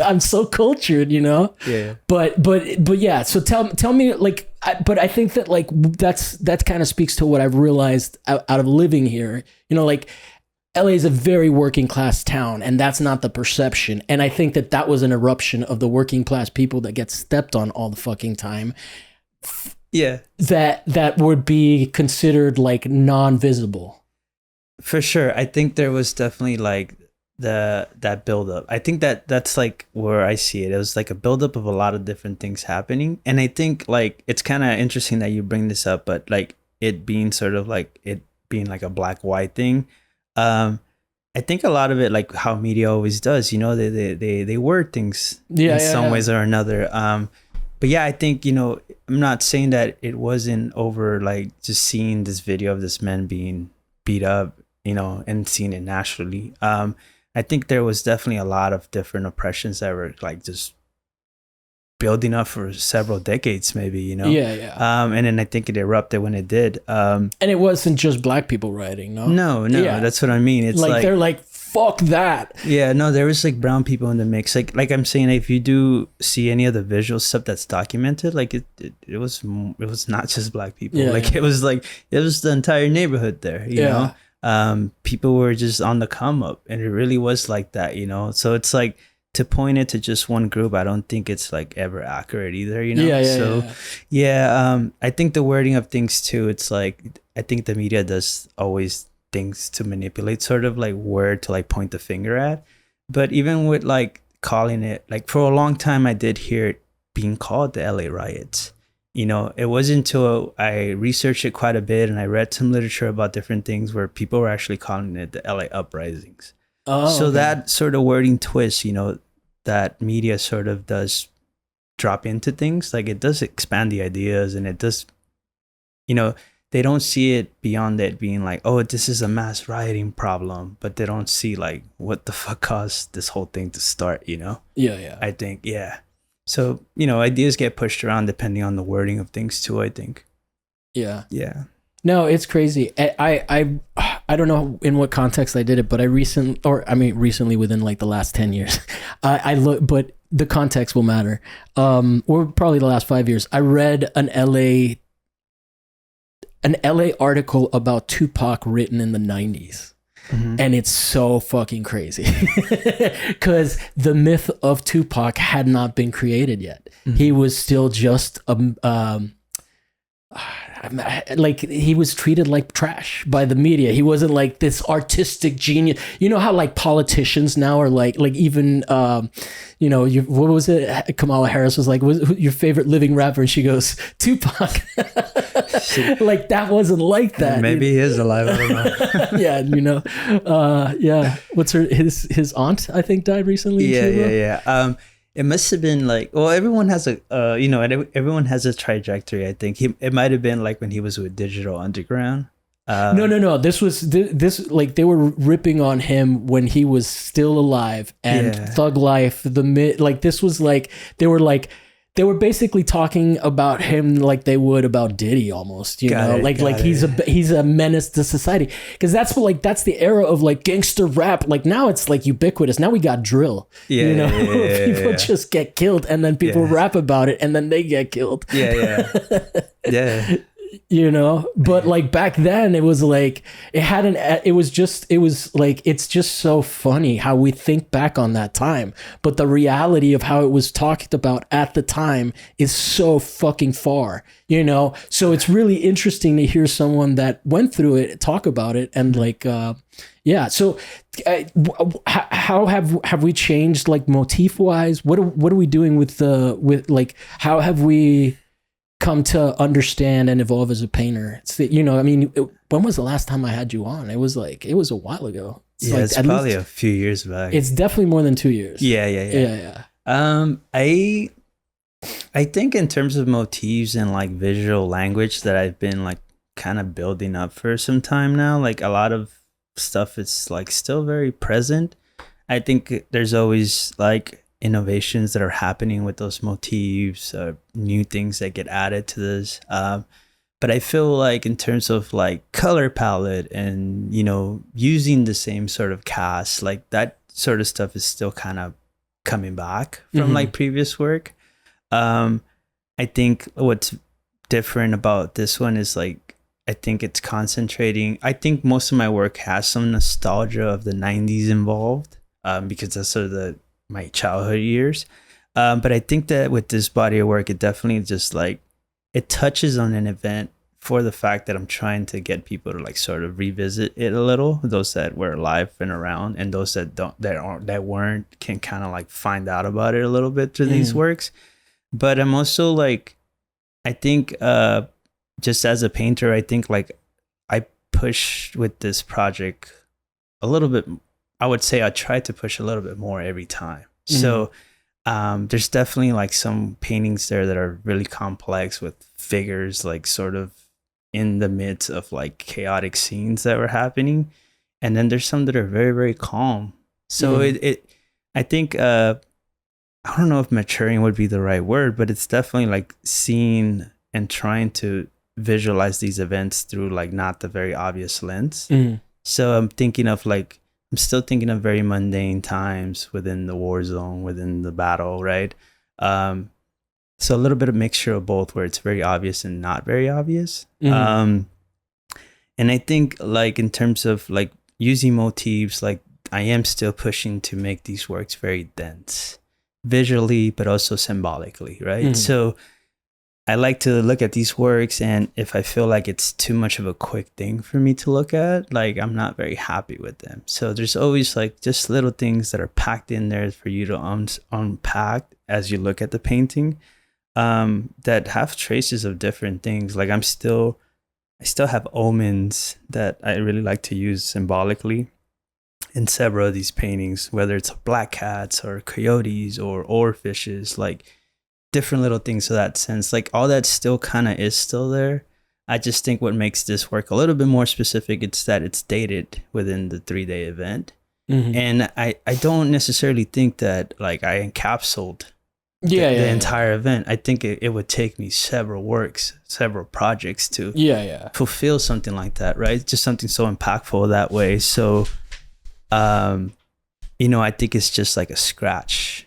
[SPEAKER 2] I'm so cultured, you know?
[SPEAKER 1] Yeah.
[SPEAKER 2] But yeah, so tell me, like, but I think that like, that kind of speaks to what I've realized out of living here, you know, like LA is a very working class town, and that's not the perception. And I think that was an eruption of the working class people that get stepped on all the fucking time.
[SPEAKER 1] Yeah,
[SPEAKER 2] that would be considered like non-visible.
[SPEAKER 1] For sure. I think there was definitely like that buildup. I think that's like where I see it. It was like a buildup of a lot of different things happening. And I think like it's kind of interesting that you bring this up, but like it being sort of like it being like a black-white thing. I think a lot of it, like how media always does, you know, they word things in some ways or another. But yeah, I think, you know, I'm not saying that it wasn't over like just seeing this video of this man being beat up, you know, and seeing it nationally. I think there was definitely a lot of different oppressions that were like just building up for several decades, maybe, you know? And then I think it erupted when it did.
[SPEAKER 2] And it wasn't just Black people rioting, no?
[SPEAKER 1] No, that's what I mean. It's like
[SPEAKER 2] they're like, fuck that.
[SPEAKER 1] Yeah, no, there was like brown people in the mix. Like I'm saying, if you do see any of the visual stuff that's documented, like it was not just Black people. It was the entire neighborhood there, you know? People were just on the come up, and it really was like that, you know? So it's like, to point it to just one group, I don't think it's like ever accurate either, you know? I think the wording of things too, it's like, I think the media does always things to manipulate sort of like where to like point the finger at. But even with like calling it, like for a long time I did hear it being called the LA riots. You know, it wasn't until I researched it quite a bit and I read some literature about different things where people were actually calling it the LA uprisings. So that sort of wording twist, you know, that media sort of does drop into things, like it does expand the ideas, and it does, they don't see it beyond it being like, oh, this is a mass rioting problem, but they don't see like what the fuck caused this whole thing to start,
[SPEAKER 2] Yeah.
[SPEAKER 1] I think, yeah. So, ideas get pushed around depending on the wording of things too, I think.
[SPEAKER 2] Yeah.
[SPEAKER 1] Yeah.
[SPEAKER 2] No, it's crazy. I don't know in what context I did it, but recently within like the last 10 years, I look, but the context will matter. Or probably the last 5 years. I read an LA article about Tupac written in the 90s. Mm-hmm. And it's so fucking crazy because the myth of Tupac had not been created yet. Mm-hmm. He was still just like he was treated like trash by the media. He wasn't like this artistic genius. You know how like politicians now are like even what was it? Kamala Harris was like, "What's your favorite living rapper?" And she goes, "Tupac." Like that wasn't like that.
[SPEAKER 1] Maybe he is alive. I don't know.
[SPEAKER 2] Yeah, yeah. What's his aunt? I think died recently.
[SPEAKER 1] Yeah. It must have been like, well, everyone has everyone has a trajectory. I think it might have been like when he was with Digital Underground.
[SPEAKER 2] No. This was like they were ripping on him when he was still alive, and Thug Life. This was like they were basically talking about him like they would about Diddy almost, he's a menace to society, because that's the era of like gangster rap. Like now it's like ubiquitous. Now we got drill. People just get killed, and then people rap about it, and then they get killed. Yeah. But like back then it was like it's just so funny how we think back on that time, but the reality of how it was talked about at the time is so fucking far, so it's really interesting to hear someone that went through it talk about it. And like so how have we changed like motif wise? What are we doing with how have we come to understand and evolve as a painter? It's when was the last time I had you on? It was a while ago.
[SPEAKER 1] It's probably a few years back.
[SPEAKER 2] It's definitely more than 2 years.
[SPEAKER 1] Yeah. I think in terms of motifs and like visual language that I've been like kind of building up for some time now, like a lot of stuff is like still very present. I think there's always like innovations that are happening with those motifs, new things that get added to this. But I feel like in terms of like color palette and, using the same sort of cast, like that sort of stuff is still kind of coming back from like previous work. I think what's different about this one is like, I think it's concentrating. I think most of my work has some nostalgia of the 90s involved, because that's sort of my childhood years. But I think that with this body of work, it definitely just like, it touches on an event for the fact that I'm trying to get people to like sort of revisit it a little. Those that were alive and around, and those that weren't can kind of like find out about it a little bit through these works. But I'm also like, I think just as a painter, I think like I push with this project a little bit. I would say I try to push a little bit more every time. So there's definitely like some paintings there that are really complex with figures like sort of in the midst of like chaotic scenes that were happening. And then there's some that are very, very calm. So I think, I don't know if maturing would be the right word, but it's definitely like seeing and trying to visualize these events through like not the very obvious lens. So I'm still thinking of very mundane times within the war zone, within the battle, right? So a little bit of mixture of both, where it's very obvious and not very obvious. And I think like in terms of like using motifs, like I am still pushing to make these works very dense visually, but also symbolically, right? So I like to look at these works, and if I feel like it's too much of a quick thing for me to look at, like I'm not very happy with them. So there's always like just little things that are packed in there for you to unpack as you look at the painting, that have traces of different things. Like I still have omens that I really like to use symbolically in several of these paintings, whether it's black cats or coyotes or oarfishes. Like different little things of that sense. Like all that still kind of is still there. I just think what makes this work a little bit more specific, it's that it's dated within the 3-day event. Mm-hmm. And I don't necessarily think that like I encapsulated the entire event. I think it would take me several projects to fulfill something like that, right? Just something so impactful that way. So, I think it's just like a scratch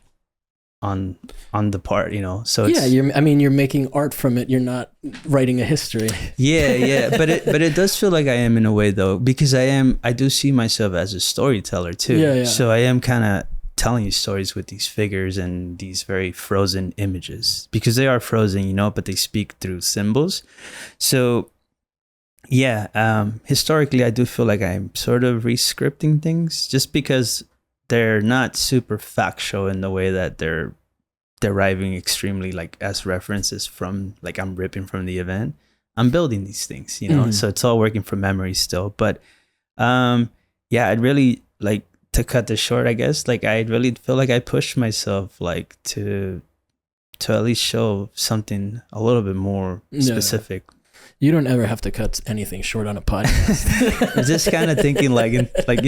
[SPEAKER 1] on the part, so it's,
[SPEAKER 2] you're making art from it. You're not writing a history.
[SPEAKER 1] But it does feel like I am in a way though, because I do see myself as a storyteller too. So I am kind of telling you stories with these figures and these very frozen images, because they are frozen, but they speak through symbols. So historically I do feel like I'm sort of re-scripting things, just because they're not super factual in the way that they're deriving extremely like as references from, like, I'm ripping from the event. I'm building these things, so it's all working from memory still. But I'd really like to cut this short, I guess. Like I really feel like I pushed myself like to at least show something a little bit more specific.
[SPEAKER 2] You don't ever have to cut anything short on a podcast.
[SPEAKER 1] I'm just kind of thinking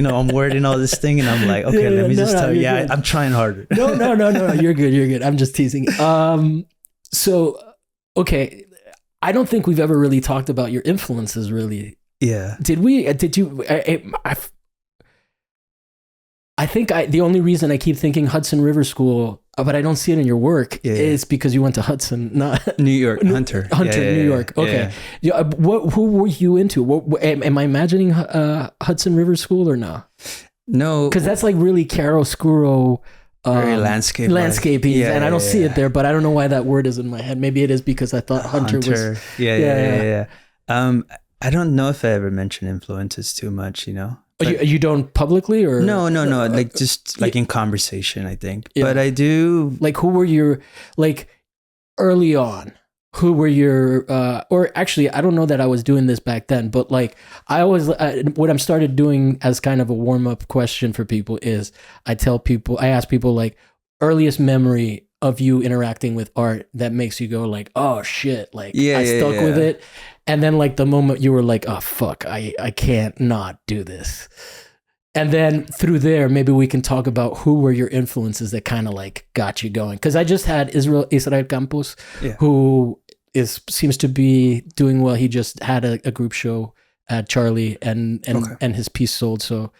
[SPEAKER 1] I'm wording all this thing and I'm like, okay, let me just tell you. Yeah, I'm trying harder.
[SPEAKER 2] No. You're good. I'm just teasing. So, okay. I don't think we've ever really talked about your influences, really.
[SPEAKER 1] Yeah.
[SPEAKER 2] Did we? Did you? I think the only reason I keep thinking Hudson River School, but I don't see it in your work, is because you went to Hudson, not
[SPEAKER 1] New York, Hunter,
[SPEAKER 2] New York. Okay, who were you into? Am I imagining Hudson River School or not?
[SPEAKER 1] No,
[SPEAKER 2] because that's like really chiaroscuro,
[SPEAKER 1] very
[SPEAKER 2] landscapey, and I don't see it there. But I don't know why that word is in my head. Maybe it is because I thought Hunter was.
[SPEAKER 1] Yeah. I don't know if I ever mentioned influences too much,
[SPEAKER 2] You don't publicly, or
[SPEAKER 1] no, like just like in conversation, I think. But I do.
[SPEAKER 2] Like, who were your, like, early on? Who were your or actually, I don't know that I was doing this back then, but like I always what I'm started doing as kind of a warm up question for people is I ask people like earliest memory of you interacting with art that makes you go like, oh shit, like I stuck with it. And then like the moment you were like, oh fuck, I can't not do this. And then through there, maybe we can talk about who were your influences that kind of like got you going. Because I just had Israel Campos, who seems to be doing well. He just had a group show at Charlie and his piece sold. So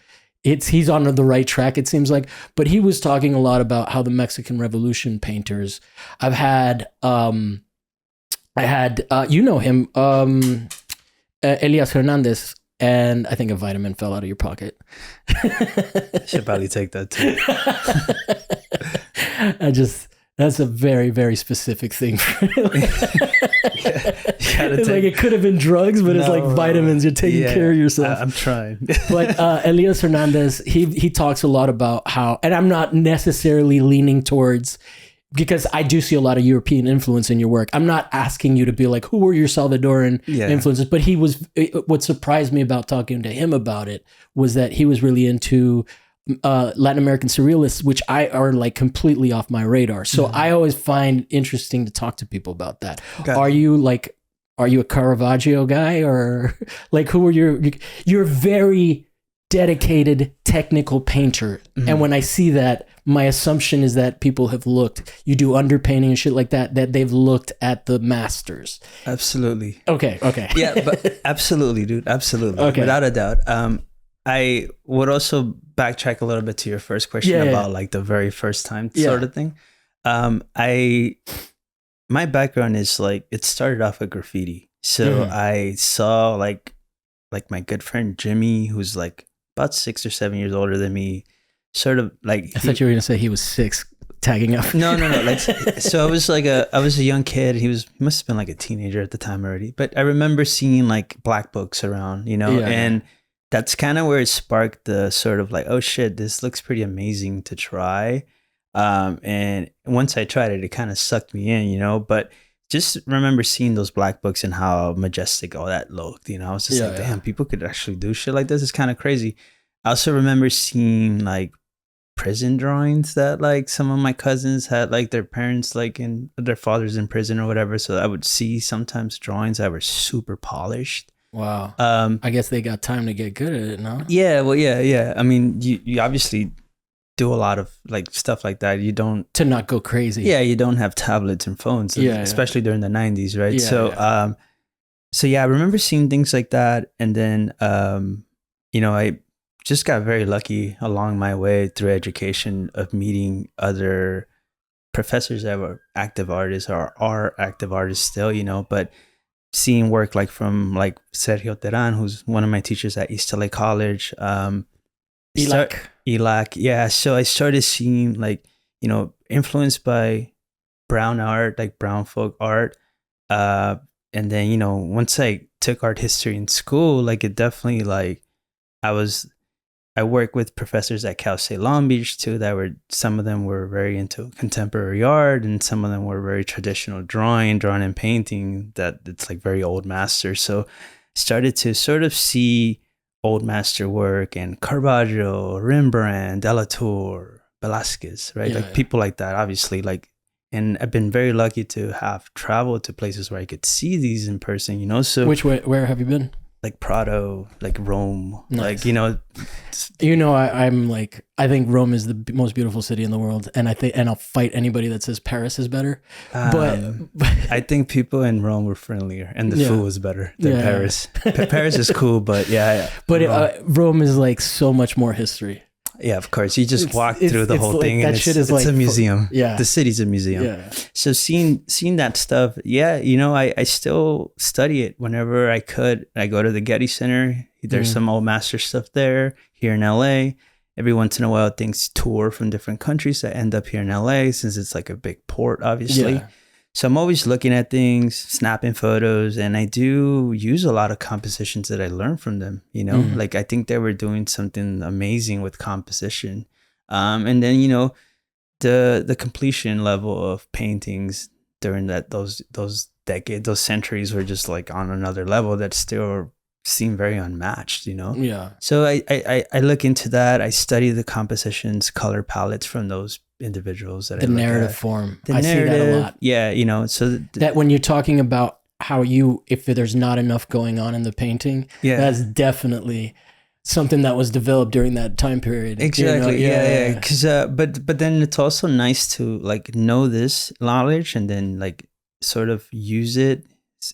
[SPEAKER 2] he's on the right track, it seems like. But he was talking a lot about how the Mexican Revolution painters. I had you know him, Elias Hernandez, and I think a vitamin fell out of your pocket.
[SPEAKER 1] Should probably take that too.
[SPEAKER 2] That's a very, very specific thing. It's like it could have been drugs, but it's like vitamins. You're taking care of yourself.
[SPEAKER 1] I'm trying.
[SPEAKER 2] But Elias Hernandez, he talks a lot about how, and I'm not necessarily leaning towards, because I do see a lot of European influence in your work. I'm not asking you to be like, who were your Salvadoran influences? But what surprised me about talking to him about it was that he was really into Latin American surrealists, which are like completely off my radar. So I always find interesting to talk to people about that. Are you a Caravaggio guy, or like who were you're a very dedicated technical painter. And when I see that, my assumption is that people have you do underpainting and shit like that they've looked at the masters.
[SPEAKER 1] Absolutely.
[SPEAKER 2] Okay.
[SPEAKER 1] Yeah, but absolutely, dude. Absolutely. Okay. Without a doubt. I would also backtrack a little bit to your first question about like the very first time sort of thing. My background is like, it started off with graffiti. So I saw like my good friend Jimmy, who's like about 6 or 7 years older than me, sort of like.
[SPEAKER 2] I thought you were gonna say he was 6, tagging up.
[SPEAKER 1] No. Like, so I was a young kid. He must have been like a teenager at the time already. But I remember seeing like black books around, and that's kind of where it sparked the sort of like, oh shit, this looks pretty amazing to try. And once I tried it, it kind of sucked me in, but just remember seeing those black books and how majestic all that looked, I was just damn, people could actually do shit like this. It's kind of crazy. I also remember seeing like prison drawings that like some of my cousins had, like their parents, like in their fathers in prison or whatever. So I would see sometimes drawings that were super polished.
[SPEAKER 2] Wow. I guess they got time to get good at it, no?
[SPEAKER 1] Yeah, well, yeah. I mean, you obviously do a lot of like stuff like that. You don't
[SPEAKER 2] To not go crazy.
[SPEAKER 1] Yeah, you don't have tablets and phones, especially during the 90s, right? So yeah, I remember seeing things like that, and then I just got very lucky along my way through education of meeting other professors that were active artists or are active artists still, but seeing work like from like Sergio Teran, who's one of my teachers at East LA College, ELAC. Yeah. So I started seeing like, influenced by brown art, like brown folk art. And then, once I took art history in school, like it definitely like I worked with professors at Cal State Long Beach too, some of them were very into contemporary art, and some of them were very traditional drawing and painting, that it's like very old master. So started to sort of see old master work and Caravaggio, Rembrandt, Delatour, Velázquez, right? People like that, obviously, like, and I've been very lucky to have traveled to places where I could see these in person, so
[SPEAKER 2] where have you been?
[SPEAKER 1] Like Prado, like Rome,
[SPEAKER 2] nice.
[SPEAKER 1] Like,
[SPEAKER 2] I'm like, I think Rome is the most beautiful city in the world. And I'll fight anybody that says Paris is better. But
[SPEAKER 1] I think people in Rome were friendlier and the food was better than Paris. Paris is cool, but
[SPEAKER 2] But Rome is like so much more history.
[SPEAKER 1] Yeah, of course. You just walk through the whole thing,
[SPEAKER 2] and it's a
[SPEAKER 1] museum.
[SPEAKER 2] Yeah,
[SPEAKER 1] the city's a museum.
[SPEAKER 2] Yeah.
[SPEAKER 1] So seeing that stuff, I still study it whenever I could. I go to the Getty Center. There's some old master stuff there here in LA. Every once in a while, things tour from different countries that end up here in LA, since it's like a big port, obviously. Yeah. So I'm always looking at things, snapping photos, and I do use a lot of compositions that I learned from them, Like I think they were doing something amazing with composition. And then, the completion level of paintings during those decades, those centuries were just like on another level that still seem very unmatched,
[SPEAKER 2] Yeah.
[SPEAKER 1] So I look into that. I study the compositions, color palettes from those individuals that
[SPEAKER 2] the narrative form. I see that a lot.
[SPEAKER 1] Yeah, so
[SPEAKER 2] that when you're talking about how if there's not enough going on in the painting, that's definitely something that was developed during that time period.
[SPEAKER 1] Exactly. Yeah. Because but then it's also nice to like know this knowledge and then like sort of use it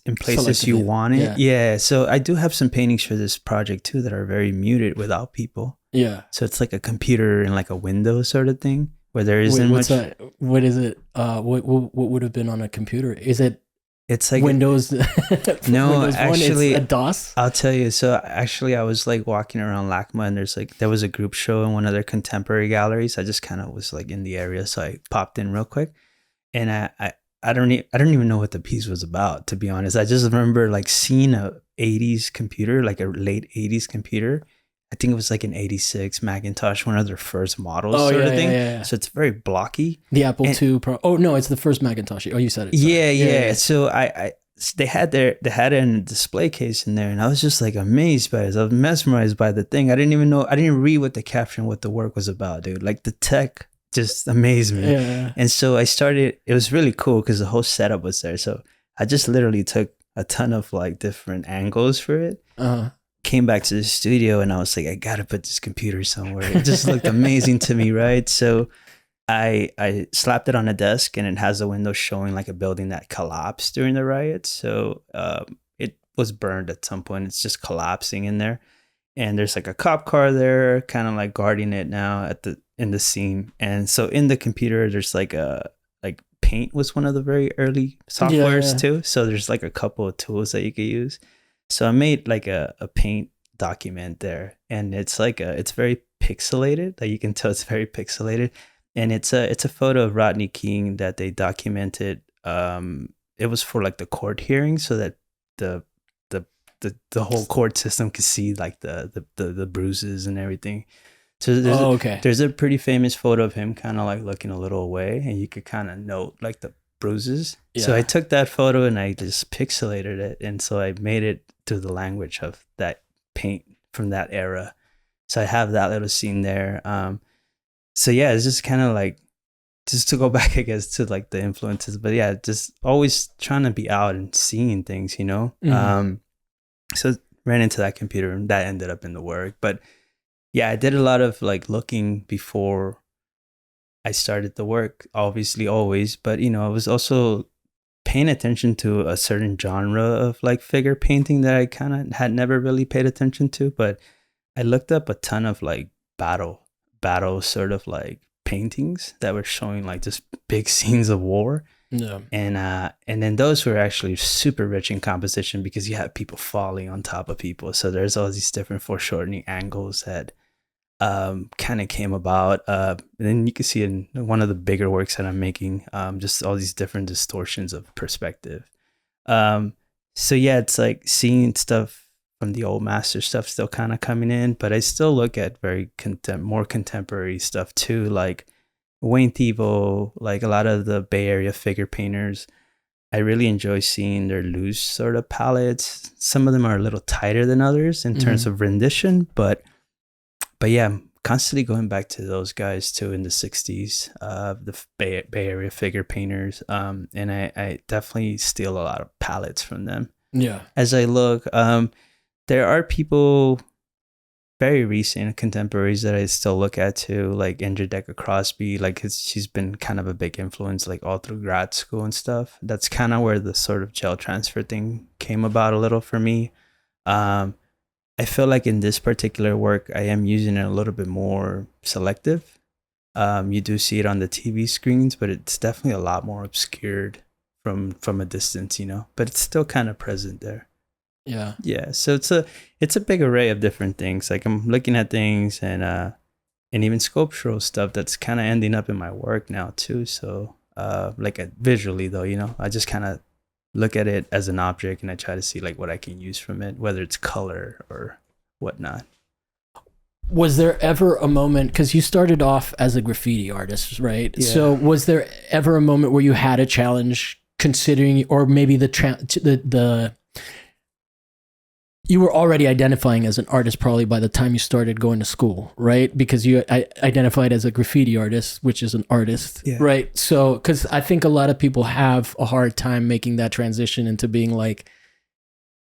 [SPEAKER 1] in places you want it. Yeah. So I do have some paintings for this project too that are very muted without people.
[SPEAKER 2] Yeah.
[SPEAKER 1] So it's like a computer and like a window sort of thing where there isn't much.
[SPEAKER 2] What is it? What would have been on a computer? Is it?
[SPEAKER 1] It's like
[SPEAKER 2] Windows.
[SPEAKER 1] No,
[SPEAKER 2] Windows
[SPEAKER 1] actually,
[SPEAKER 2] it's a DOS.
[SPEAKER 1] I'll tell you. So actually, I was like walking around LACMA, and there was a group show in one of their contemporary galleries. I just kind of was like in the area, so I popped in real quick, and I don't even know what the piece was about, to be honest. I just remember like seeing a 80s computer, like a late 80s computer. I think it was like an 86 Macintosh, one of their first models sort of thing. Yeah. So it's very blocky.
[SPEAKER 2] The Apple II Pro. Oh, no, it's the first Macintosh. Oh, you said it.
[SPEAKER 1] Yeah. So they had it in a display case in there, and I was just like amazed by it. I was mesmerized by the thing. I didn't read what the work was about, dude. Like the tech just amazed me.
[SPEAKER 2] Yeah.
[SPEAKER 1] And so it was really cool because the whole setup was there. So I just literally took a ton of like different angles for it. Came back to the studio and I was like, I gotta put this computer somewhere. It just looked amazing to me, right? So I slapped it on a desk, and it has a window showing like a building that collapsed during the riots. So it was burned at some point. It's just collapsing in there. And there's like a cop car there, kind of like guarding it now in the scene. And so in the computer, there's like Paint was one of the very early softwares too. So there's like a couple of tools that you could use. So I made like a Paint document there, and it's very pixelated. Like you can tell it's very pixelated, and it's a photo of Rodney King that they documented. It was for like the court hearing, so that the whole court system could see like the bruises and everything. So there's a pretty famous photo of him kind of like looking a little away, and you could kind of note like the bruises. Yeah. So I took that photo and I just pixelated it, and so I made it through the language of that paint from that era. So I have that little scene there. So yeah, it's just kind of like, just to go back, I guess, to like the influences, but yeah, just always trying to be out and seeing things, you know? So ran into that computer and that ended up in the work. But yeah, I did a lot of like looking before I started the work, obviously always, but you know, I was also paying attention to a certain genre of like figure painting that I kind of had never really paid attention to, but I looked up a ton of like battle sort of like paintings that were showing like just big scenes of war.
[SPEAKER 2] Yeah.
[SPEAKER 1] And then those were actually super rich in composition because you had people falling on top of people. So there's all these different foreshortening angles that kind of came about. And then you can see in one of the bigger works that I'm making, just all these different distortions of perspective. So yeah, it's like seeing stuff from the old master stuff still kind of coming in, but I still look at very more contemporary stuff too, like Wayne Thiebaud, like a lot of the Bay Area figure painters. I really enjoy seeing their loose sort of palettes. Some of them are a little tighter than others in terms of rendition, but yeah, I'm constantly going back to those guys too in the 60s, the Bay Area figure painters. And I definitely steal a lot of palettes from them.
[SPEAKER 2] Yeah.
[SPEAKER 1] As I look, there are people very recent contemporaries that I still look at too, like Indra Crosby. Like she's been kind of a big influence, like all through grad school and stuff. That's kind of where the sort of gel transfer thing came about a little for me. I feel like in this particular work, I am using it a little bit more selective. You do see it on the TV screens, but it's definitely a lot more obscured from a distance, you know. But it's still kind of present there. Yeah. So it's a big array of different things. Like I'm looking at things and even sculptural stuff that's kind of ending up in my work now too. So visually though, you know, I just kind of look at it as an object and I try to see like what I can use from it, whether it's color or whatnot.
[SPEAKER 2] Was there ever a moment, because you started off as a graffiti artist, right?
[SPEAKER 1] Yeah.
[SPEAKER 2] So was there ever a moment where you had a challenge considering, or maybe the you were already identifying as an artist probably by the time you started going to school, right? Because you identified as a graffiti artist, which is an artist, right? So, because I think a lot of people have a hard time making that transition into being like,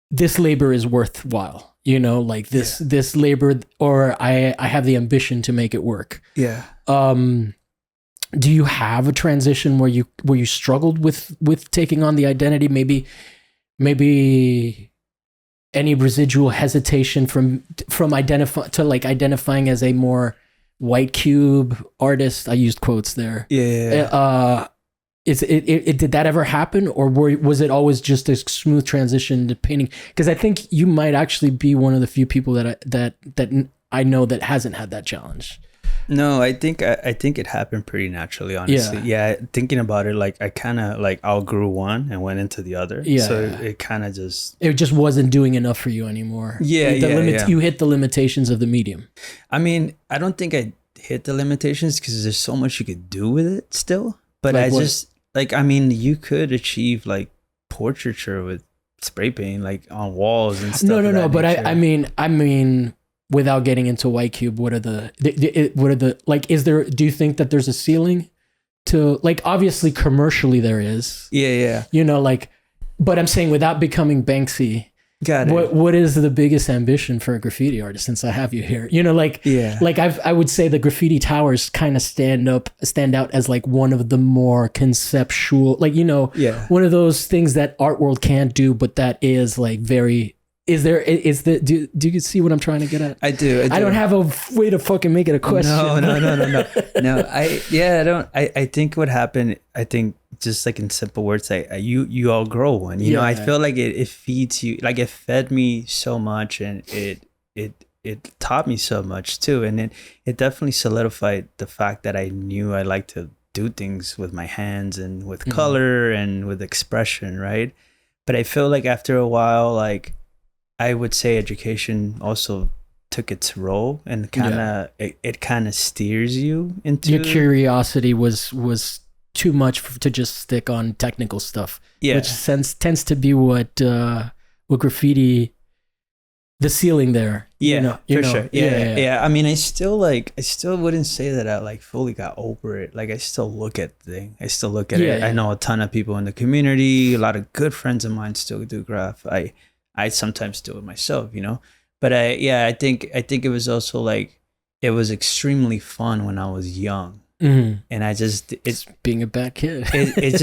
[SPEAKER 2] this labor is worthwhile, you know, like this labor, or I have the ambition to make it work.
[SPEAKER 1] Yeah.
[SPEAKER 2] Do you have a transition where you struggled with taking on the identity? Maybe any residual hesitation from identifying as a more white cube artist? I used quotes there.
[SPEAKER 1] Yeah.
[SPEAKER 2] Did that ever happen, or was it always just a smooth transition to painting? Because I think you might actually be one of the few people that I know that hasn't had that challenge.
[SPEAKER 1] No, I think it happened pretty naturally, honestly. Yeah, thinking about it, like I kind of like outgrew one and went into the other.
[SPEAKER 2] Yeah.
[SPEAKER 1] So it kind of it
[SPEAKER 2] just wasn't doing enough for you anymore.
[SPEAKER 1] Yeah,
[SPEAKER 2] You hit the limitations of the medium.
[SPEAKER 1] I mean, I don't think I hit the limitations because there's so much you could do with it still. But like I mean, you could achieve like portraiture with spray paint, like on walls and stuff.
[SPEAKER 2] No. But I mean. Without getting into white cube, what are the like? Is there? Do you think that there's a ceiling to, like, obviously commercially there is.
[SPEAKER 1] Yeah.
[SPEAKER 2] You know, like, but I'm saying without becoming Banksy.
[SPEAKER 1] Got it.
[SPEAKER 2] What is the biggest ambition for a graffiti artist? Since I have you here, you know, like, like I would say the graffiti towers kind of stand out as like one of the more conceptual, like, you know, one of those things that art world can't do, but that is like very. Do you see what I'm trying to get at?
[SPEAKER 1] I do.
[SPEAKER 2] I don't have a way to fucking make it a question.
[SPEAKER 1] No. I think what happened, I think just like in simple words, you all grow one, you know, I feel like it feeds you, like it fed me so much and it taught me so much too. And it definitely solidified the fact that I knew I like to do things with my hands and with color and with expression. Right. But I feel like after a while, like, I would say education also took its role and it kind of steers you into.
[SPEAKER 2] Your curiosity was too much to just stick on technical stuff, which tends to be what graffiti the ceiling there.
[SPEAKER 1] Yeah, for sure. Yeah. I mean, I still wouldn't say that I like fully got over it. Like I still look at the thing. I still look at it. I know a ton of people in the community. A lot of good friends of mine still do graph. I sometimes do it myself, But I think it was also like it was extremely fun when I was young. And it's
[SPEAKER 2] being a bad kid.
[SPEAKER 1] it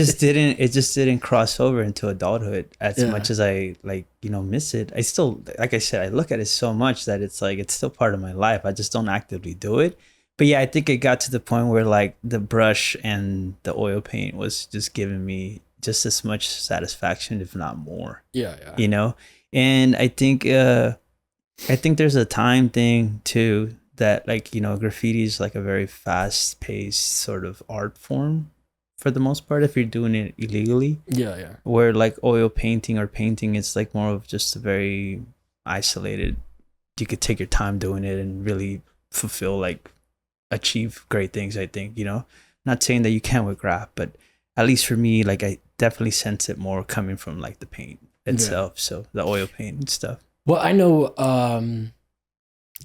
[SPEAKER 1] just didn't cross over into adulthood as much as I miss it. I still, like I said, I look at it so much that it's like it's still part of my life. I just don't actively do it. But yeah, I think it got to the point where like the brush and the oil paint was just giving me just as much satisfaction, if not more. And I think there's a time thing too. That graffiti is like a very fast-paced sort of art form for the most part if you're doing it illegally. Where like oil painting or painting, it's like more of just a very isolated, you could take your time doing it and really achieve great things, I think. Not saying that you can't with graph, but at least for me, like I definitely sense it more coming from like the paint itself. So the oil paint and stuff.
[SPEAKER 2] Well, I know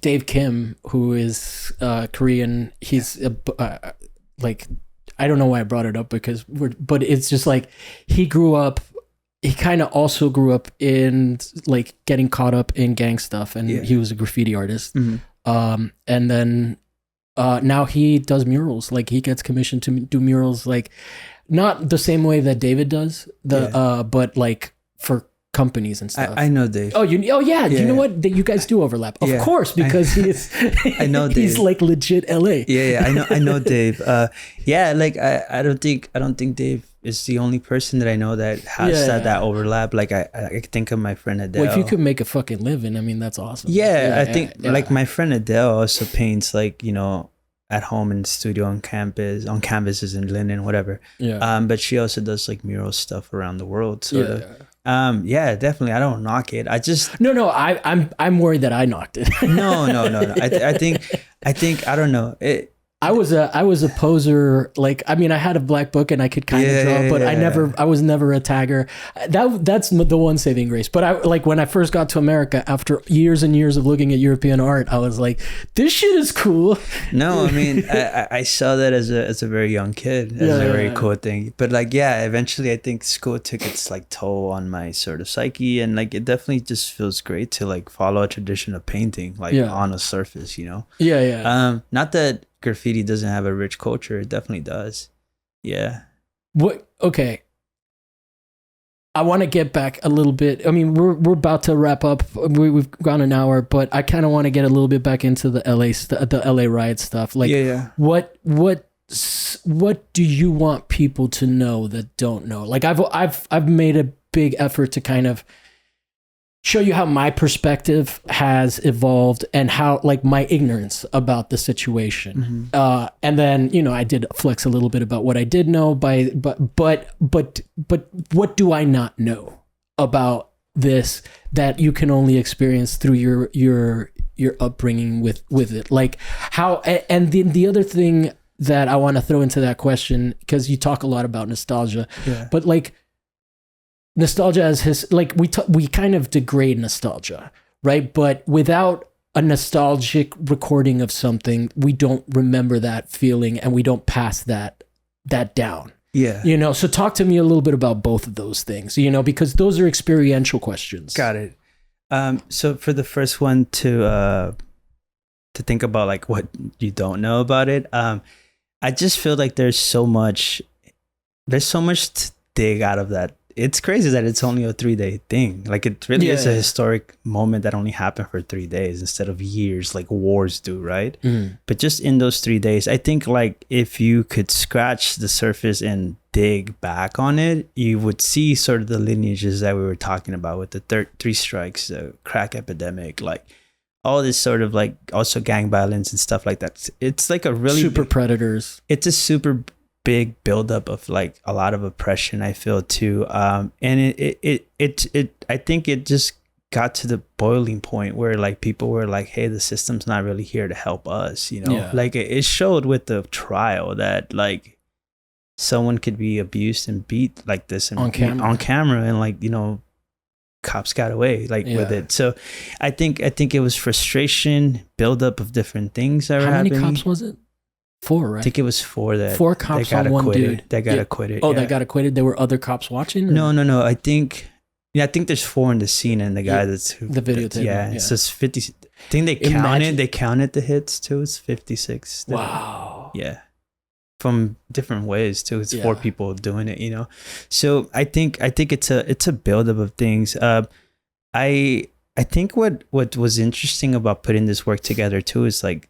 [SPEAKER 2] Dave Kim, who is Korean, he's like, I don't know why I brought it up but it's just like he kind of also grew up in like getting caught up in gang stuff, and he was a graffiti artist. And then now he does murals. Like he gets commissioned to do murals, like not the same way that David does, but like for companies and stuff.
[SPEAKER 1] I know Dave.
[SPEAKER 2] You know what? You guys do overlap, of course, because
[SPEAKER 1] I know Dave.
[SPEAKER 2] He's like legit LA.
[SPEAKER 1] I know Dave. Like I don't think Dave is the only person that I know that has that overlap. Like I think of my friend Adele.
[SPEAKER 2] Well, if you could make a fucking living, I mean, that's awesome.
[SPEAKER 1] I think like my friend Adele also paints like at home in the studio on canvases in linen, whatever. But she also does like mural stuff around the world. Definitely. I don't knock it. I just
[SPEAKER 2] I'm worried that I knocked it.
[SPEAKER 1] No. I think I don't know.
[SPEAKER 2] I was a poser. Like, I mean, I had a black book and I could kind of draw, but I was never a tagger. That's the one saving grace. But I like when I first got to America after years and years of looking at European art, I was like, this shit is cool.
[SPEAKER 1] No, I mean, I saw that as a very young kid, as a very cool thing. But like, eventually I think school took its like toll on my sort of psyche, and like it definitely just feels great to like follow a tradition of painting like on a surface, Not that graffiti doesn't have a rich culture. It definitely does.
[SPEAKER 2] Okay, I want to get back a little bit. I mean, we're about to wrap up. We've gone an hour, but I kind of want to get a little bit back into the LA riot stuff. Like, what do you want people to know that don't know? Like, I've made a big effort to kind of show you how my perspective has evolved and how like my ignorance about the situation. And then, I did flex a little bit about what I did know but what do I not know about this that you can only experience through your upbringing with it? Like how, and the other thing that I want to throw into that question, because you talk a lot about nostalgia, but like, nostalgia as we kind of degrade nostalgia, right? But without a nostalgic recording of something, we don't remember that feeling and we don't pass that down. So talk to me a little bit about both of those things, because those are experiential questions.
[SPEAKER 1] Got it. So for the first one to think about like what you don't know about it, I just feel like there's so much to dig out of that. It's crazy that it's only a 3-day thing. Like it really is a historic moment that only happened for 3 days instead of years like wars do, right? But just in those 3 days, I think like if you could scratch the surface and dig back on it, you would see sort of the lineages that we were talking about with the three strikes, the crack epidemic, like all this sort of like also gang violence and stuff like that. It's like a really
[SPEAKER 2] super predators.
[SPEAKER 1] It's a super big buildup of like a lot of oppression, I feel too, and it I think it just got to the boiling point where like people were like, hey, the system's not really here to help us, like it showed with the trial that like someone could be abused and beat like this and
[SPEAKER 2] on camera
[SPEAKER 1] and like cops got away with it. So I think it was frustration, buildup of different things that were happening.
[SPEAKER 2] How many cops was it? 4, right?
[SPEAKER 1] I think it was 4
[SPEAKER 2] 4 cops on one dude
[SPEAKER 1] that got acquitted.
[SPEAKER 2] Oh, that got acquitted. There were other cops watching?
[SPEAKER 1] Or? No. I think there's 4 in the scene, and the guy the
[SPEAKER 2] videotape.
[SPEAKER 1] Yeah, it says 50. I think they counted the hits too. It's 56.
[SPEAKER 2] Wow.
[SPEAKER 1] Yeah. From different ways too. It's 4 people doing it, you know. So I think it's a buildup of things. I think what was interesting about putting this work together too is like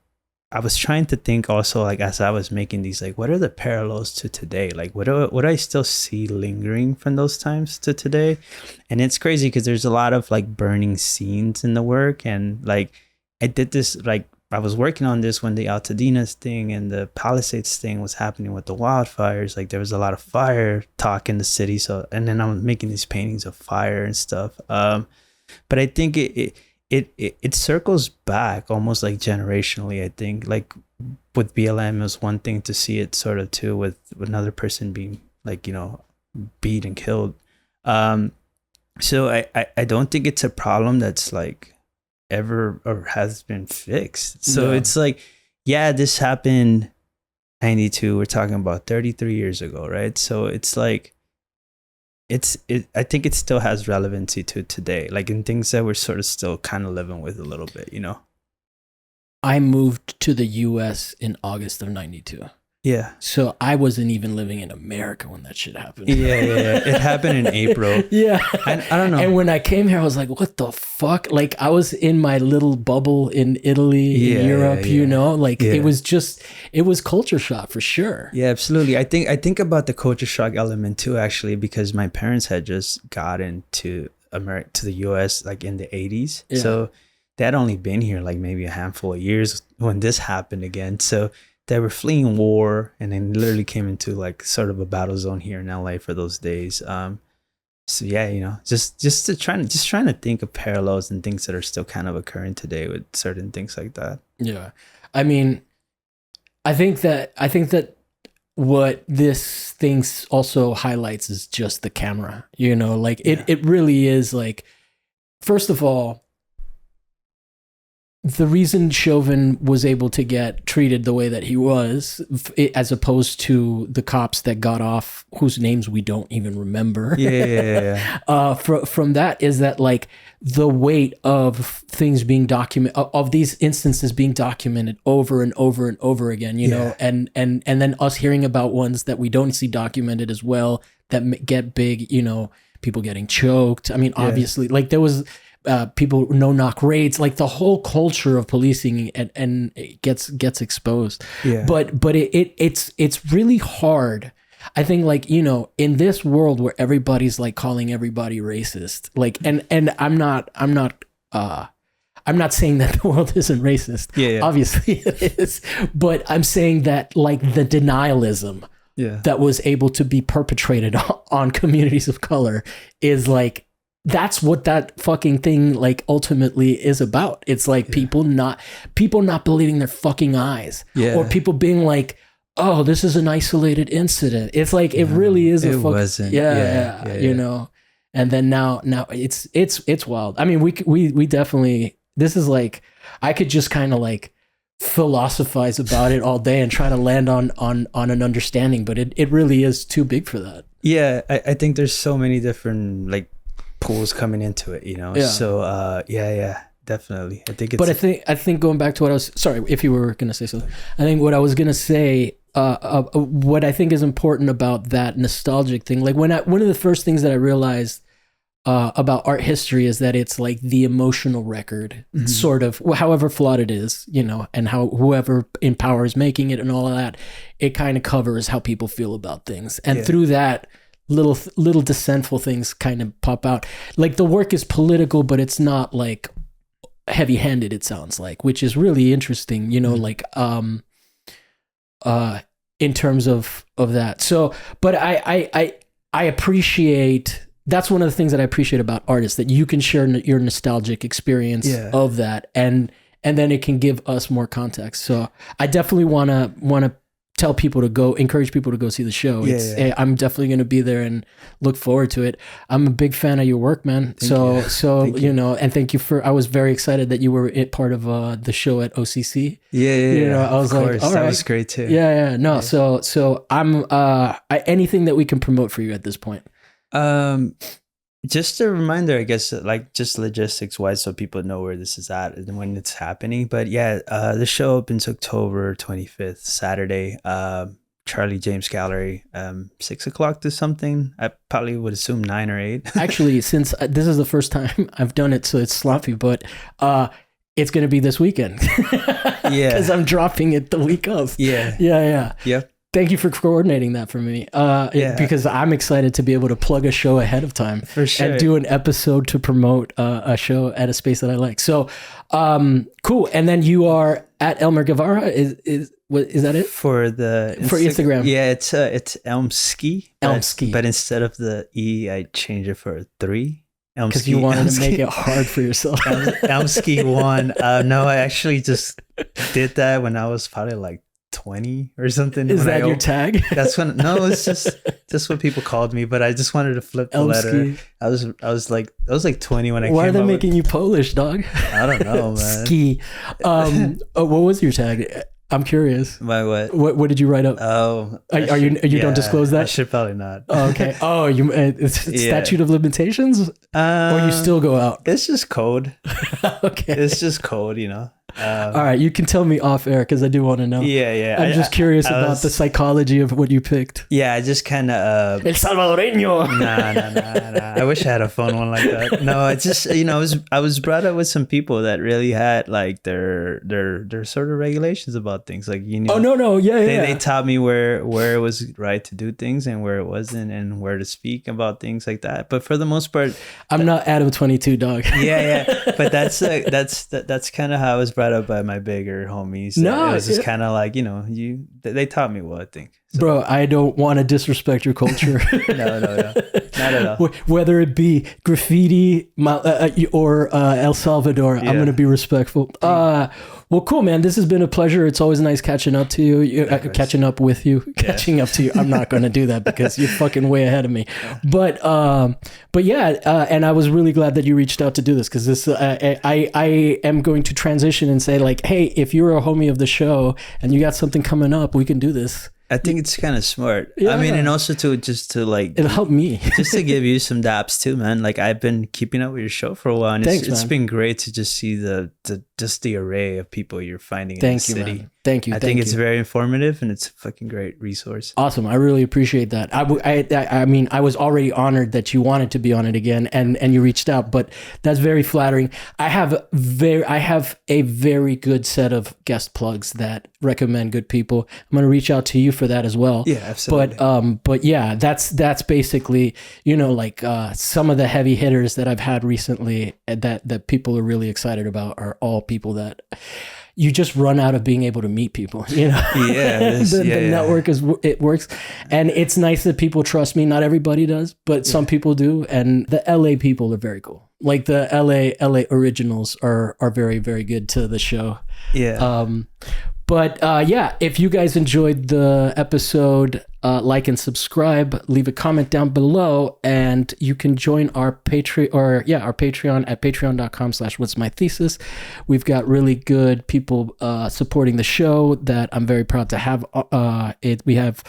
[SPEAKER 1] I was trying to think also, like, as I was making these, like, what are the parallels to today? Like, what do I still see lingering from those times to today? And it's crazy because there's a lot of like burning scenes in the work. And like, I did this, like, I was working on this when the Altadenas thing and the Palisades thing was happening with the wildfires. Like, there was a lot of fire talk in the city. So, and then I'm making these paintings of fire and stuff. But I think it circles back almost like generationally. I think like with BLM, it was one thing to see it sort of too with another person being like, you know, beat and killed. So I don't think it's a problem that's like ever or has been fixed. So it's like, yeah, this happened 92. We're talking about 33 years ago, right? So it's like, I think it still has relevancy to today, like in things that we're sort of still kind of living with a little bit, you know.
[SPEAKER 2] I moved to the US in August of 92.
[SPEAKER 1] Yeah.
[SPEAKER 2] So I wasn't even living in America when that shit happened.
[SPEAKER 1] Yeah. It happened in April.
[SPEAKER 2] Yeah.
[SPEAKER 1] I don't know.
[SPEAKER 2] And when I came here, I was like, what the fuck? Like, I was in my little bubble in Italy, in Europe, you know? Like, it was culture shock for sure.
[SPEAKER 1] Yeah, absolutely. I think about the culture shock element too, actually, because my parents had just gotten to America, to the US, like in the 80s. Yeah. So they had only been here like maybe a handful of years when this happened again. So they were fleeing war, and then literally came into like sort of a battle zone here in LA for those days. So yeah, you know, just trying to think of parallels and things that are still kind of occurring today with certain things like that.
[SPEAKER 2] Yeah, I mean, I think that what this thing also highlights is just the camera. You know, like it really is like, first of all, the reason Chauvin was able to get treated the way that he was, as opposed to the cops that got off, whose names we don't even remember. From that is that like the weight of things being documented, of these instances being documented over and over and over again, you know, and then us hearing about ones that we don't see documented as well that get big, you know, people getting choked. I mean, obviously, like there was. People no-knock raids, like the whole culture of policing and it gets exposed. Yeah. But it's really hard. I think, like, you know, in this world where everybody's like calling everybody racist, like, and I'm not saying that the world isn't racist. Yeah. Obviously it is. But I'm saying that like the denialism that was able to be perpetrated on communities of color is like, that's what that fucking thing like ultimately is about. It's like people not believing their fucking eyes, or people being like, "Oh, this is an isolated incident." It's like it really is. It wasn't. You know. And then now it's wild. I mean, we definitely. This is like, I could just kind of like philosophize about it all day and try to land on an understanding, but it really is too big for that. Yeah,
[SPEAKER 1] I think there's so many different like pools coming into it, you know. So definitely.
[SPEAKER 2] I think going back to what I was, sorry if you were gonna say something, I think what I was gonna say, what I think is important about that nostalgic thing, like one of the first things that I realized about art history is that it's like the emotional record, sort of, however flawed it is, you know, and how whoever in power is making it and all of that, it kind of covers how people feel about things, and through that little dissentful things kind of pop out. Like the work is political, but it's not like heavy-handed, it sounds like, which is really interesting, you know, like in terms of that. So, but I appreciate, that's one of the things that I appreciate about artists, that you can share your nostalgic experience of that, and then it can give us more context. So I definitely want to tell people to go, encourage people to go see the show. I'm definitely going to be there and look forward to it. I'm a big fan of your work, man. Thank you. And thank you I was very excited that you were part of the show at OCC.
[SPEAKER 1] I was
[SPEAKER 2] like, all right.
[SPEAKER 1] That was great too.
[SPEAKER 2] No. So I'm, anything that we can promote for you at this point.
[SPEAKER 1] Just a reminder, I guess, like just logistics wise, so people know where this is at and when it's happening. But the show opens October 25th, Saturday, Charlie James Gallery, 6:00 to something. I probably would assume 9 or 8.
[SPEAKER 2] Actually, since this is the first time I've done it, so it's sloppy, but it's going to be this weekend. Because I'm dropping it the week of. Yeah. Thank you for coordinating that for me. Because I'm excited to be able to plug a show ahead of time
[SPEAKER 1] for sure,
[SPEAKER 2] and do an episode to promote a show at a space that I like. So, cool. And then you are at Elmer Guevara. Is that it
[SPEAKER 1] for
[SPEAKER 2] Instagram?
[SPEAKER 1] Yeah, it's Elmski.
[SPEAKER 2] Elmski.
[SPEAKER 1] But instead of the E, I change it for a 3.
[SPEAKER 2] Because you wanted to make it hard for yourself.
[SPEAKER 1] Elmski 1. No, I actually just did that when I was probably like 20 or something.
[SPEAKER 2] Is that your tag?
[SPEAKER 1] That's when. No, it's just what people called me. But I just wanted to flip the letter. I was like 20 when I.
[SPEAKER 2] Why are they making you Polish, dog?
[SPEAKER 1] I don't know, man.
[SPEAKER 2] Ski. What was your tag? I'm curious.
[SPEAKER 1] My what?
[SPEAKER 2] What did you write up?
[SPEAKER 1] Oh,
[SPEAKER 2] you don't disclose that?
[SPEAKER 1] I should probably not.
[SPEAKER 2] Oh, okay. Oh, it's statute of limitations, or you still go out?
[SPEAKER 1] It's just code.
[SPEAKER 2] Okay.
[SPEAKER 1] It's just code,
[SPEAKER 2] all right, you can tell me off air because I do want to know. I'm just curious about the psychology of what you picked.
[SPEAKER 1] Yeah, I just kind of
[SPEAKER 2] El Salvadoreño.
[SPEAKER 1] Nah. I wish I had a fun one like that. No, it's just I was brought up with some people that really had like their sort of regulations about things, like
[SPEAKER 2] Oh no,
[SPEAKER 1] They taught me where it was right to do things and where it wasn't, and where to speak about things like that. But for the most part,
[SPEAKER 2] I'm not Adam 22, dog.
[SPEAKER 1] But that's kind of how I was brought up by my bigger homies. No, it was just kind of like, they taught me what I think. So.
[SPEAKER 2] Bro, I don't want to disrespect your culture.
[SPEAKER 1] No, not at all.
[SPEAKER 2] Whether it be graffiti or El Salvador, I'm going to be respectful. Well, cool, man. This has been a pleasure. It's always nice catching up to you. Catching up with you. Catching up to you. I'm not going to do that because you're fucking way ahead of me. But and I was really glad that you reached out to do this, because this I am going to transition and say, like, hey, if you're a homie of the show and you got something coming up, we can do this.
[SPEAKER 1] I think it's kind of smart. Yeah. I mean, and also to like...
[SPEAKER 2] It'll help me.
[SPEAKER 1] Just to give you some daps too, man. Like, I've been keeping up with your show for a while. And it's been great to just see the array of people you're finding in the city.
[SPEAKER 2] Man. Thank you.
[SPEAKER 1] I think it's very informative, and it's a fucking great resource.
[SPEAKER 2] Awesome. I really appreciate that. I mean, I was already honored that you wanted to be on it again, and you reached out, but that's very flattering. I have a very good set of guest plugs that recommend good people. I'm going to reach out to you for that as well.
[SPEAKER 1] Yeah, absolutely.
[SPEAKER 2] But yeah, that's basically, like some of the heavy hitters that I've had recently that people are really excited about are all people that you just run out of being able to meet people, the network it works. And it's nice that people trust me. Not everybody does, but some people do. And the LA people are very cool. Like the LA originals are very, very good to the show.
[SPEAKER 1] Yeah.
[SPEAKER 2] But if you guys enjoyed the episode, like and subscribe, leave a comment down below, and you can join our Patreon at patreon.com/what'smythesis. We've got really good people supporting the show that I'm very proud to have. We have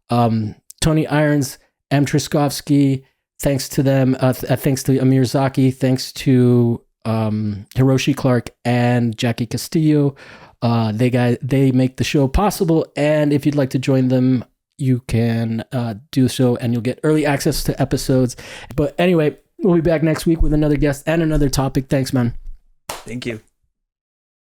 [SPEAKER 2] Tony Irons, M. Triskovsky. Thanks to them. Thanks to Amir Zaki. Thanks to Hiroshi Clark and Jackie Castillo. They make the show possible, and if you'd like to join them, you can do so, and you'll get early access to episodes. But anyway, we'll be back next week with another guest and another topic. Thanks, man.
[SPEAKER 1] Thank you.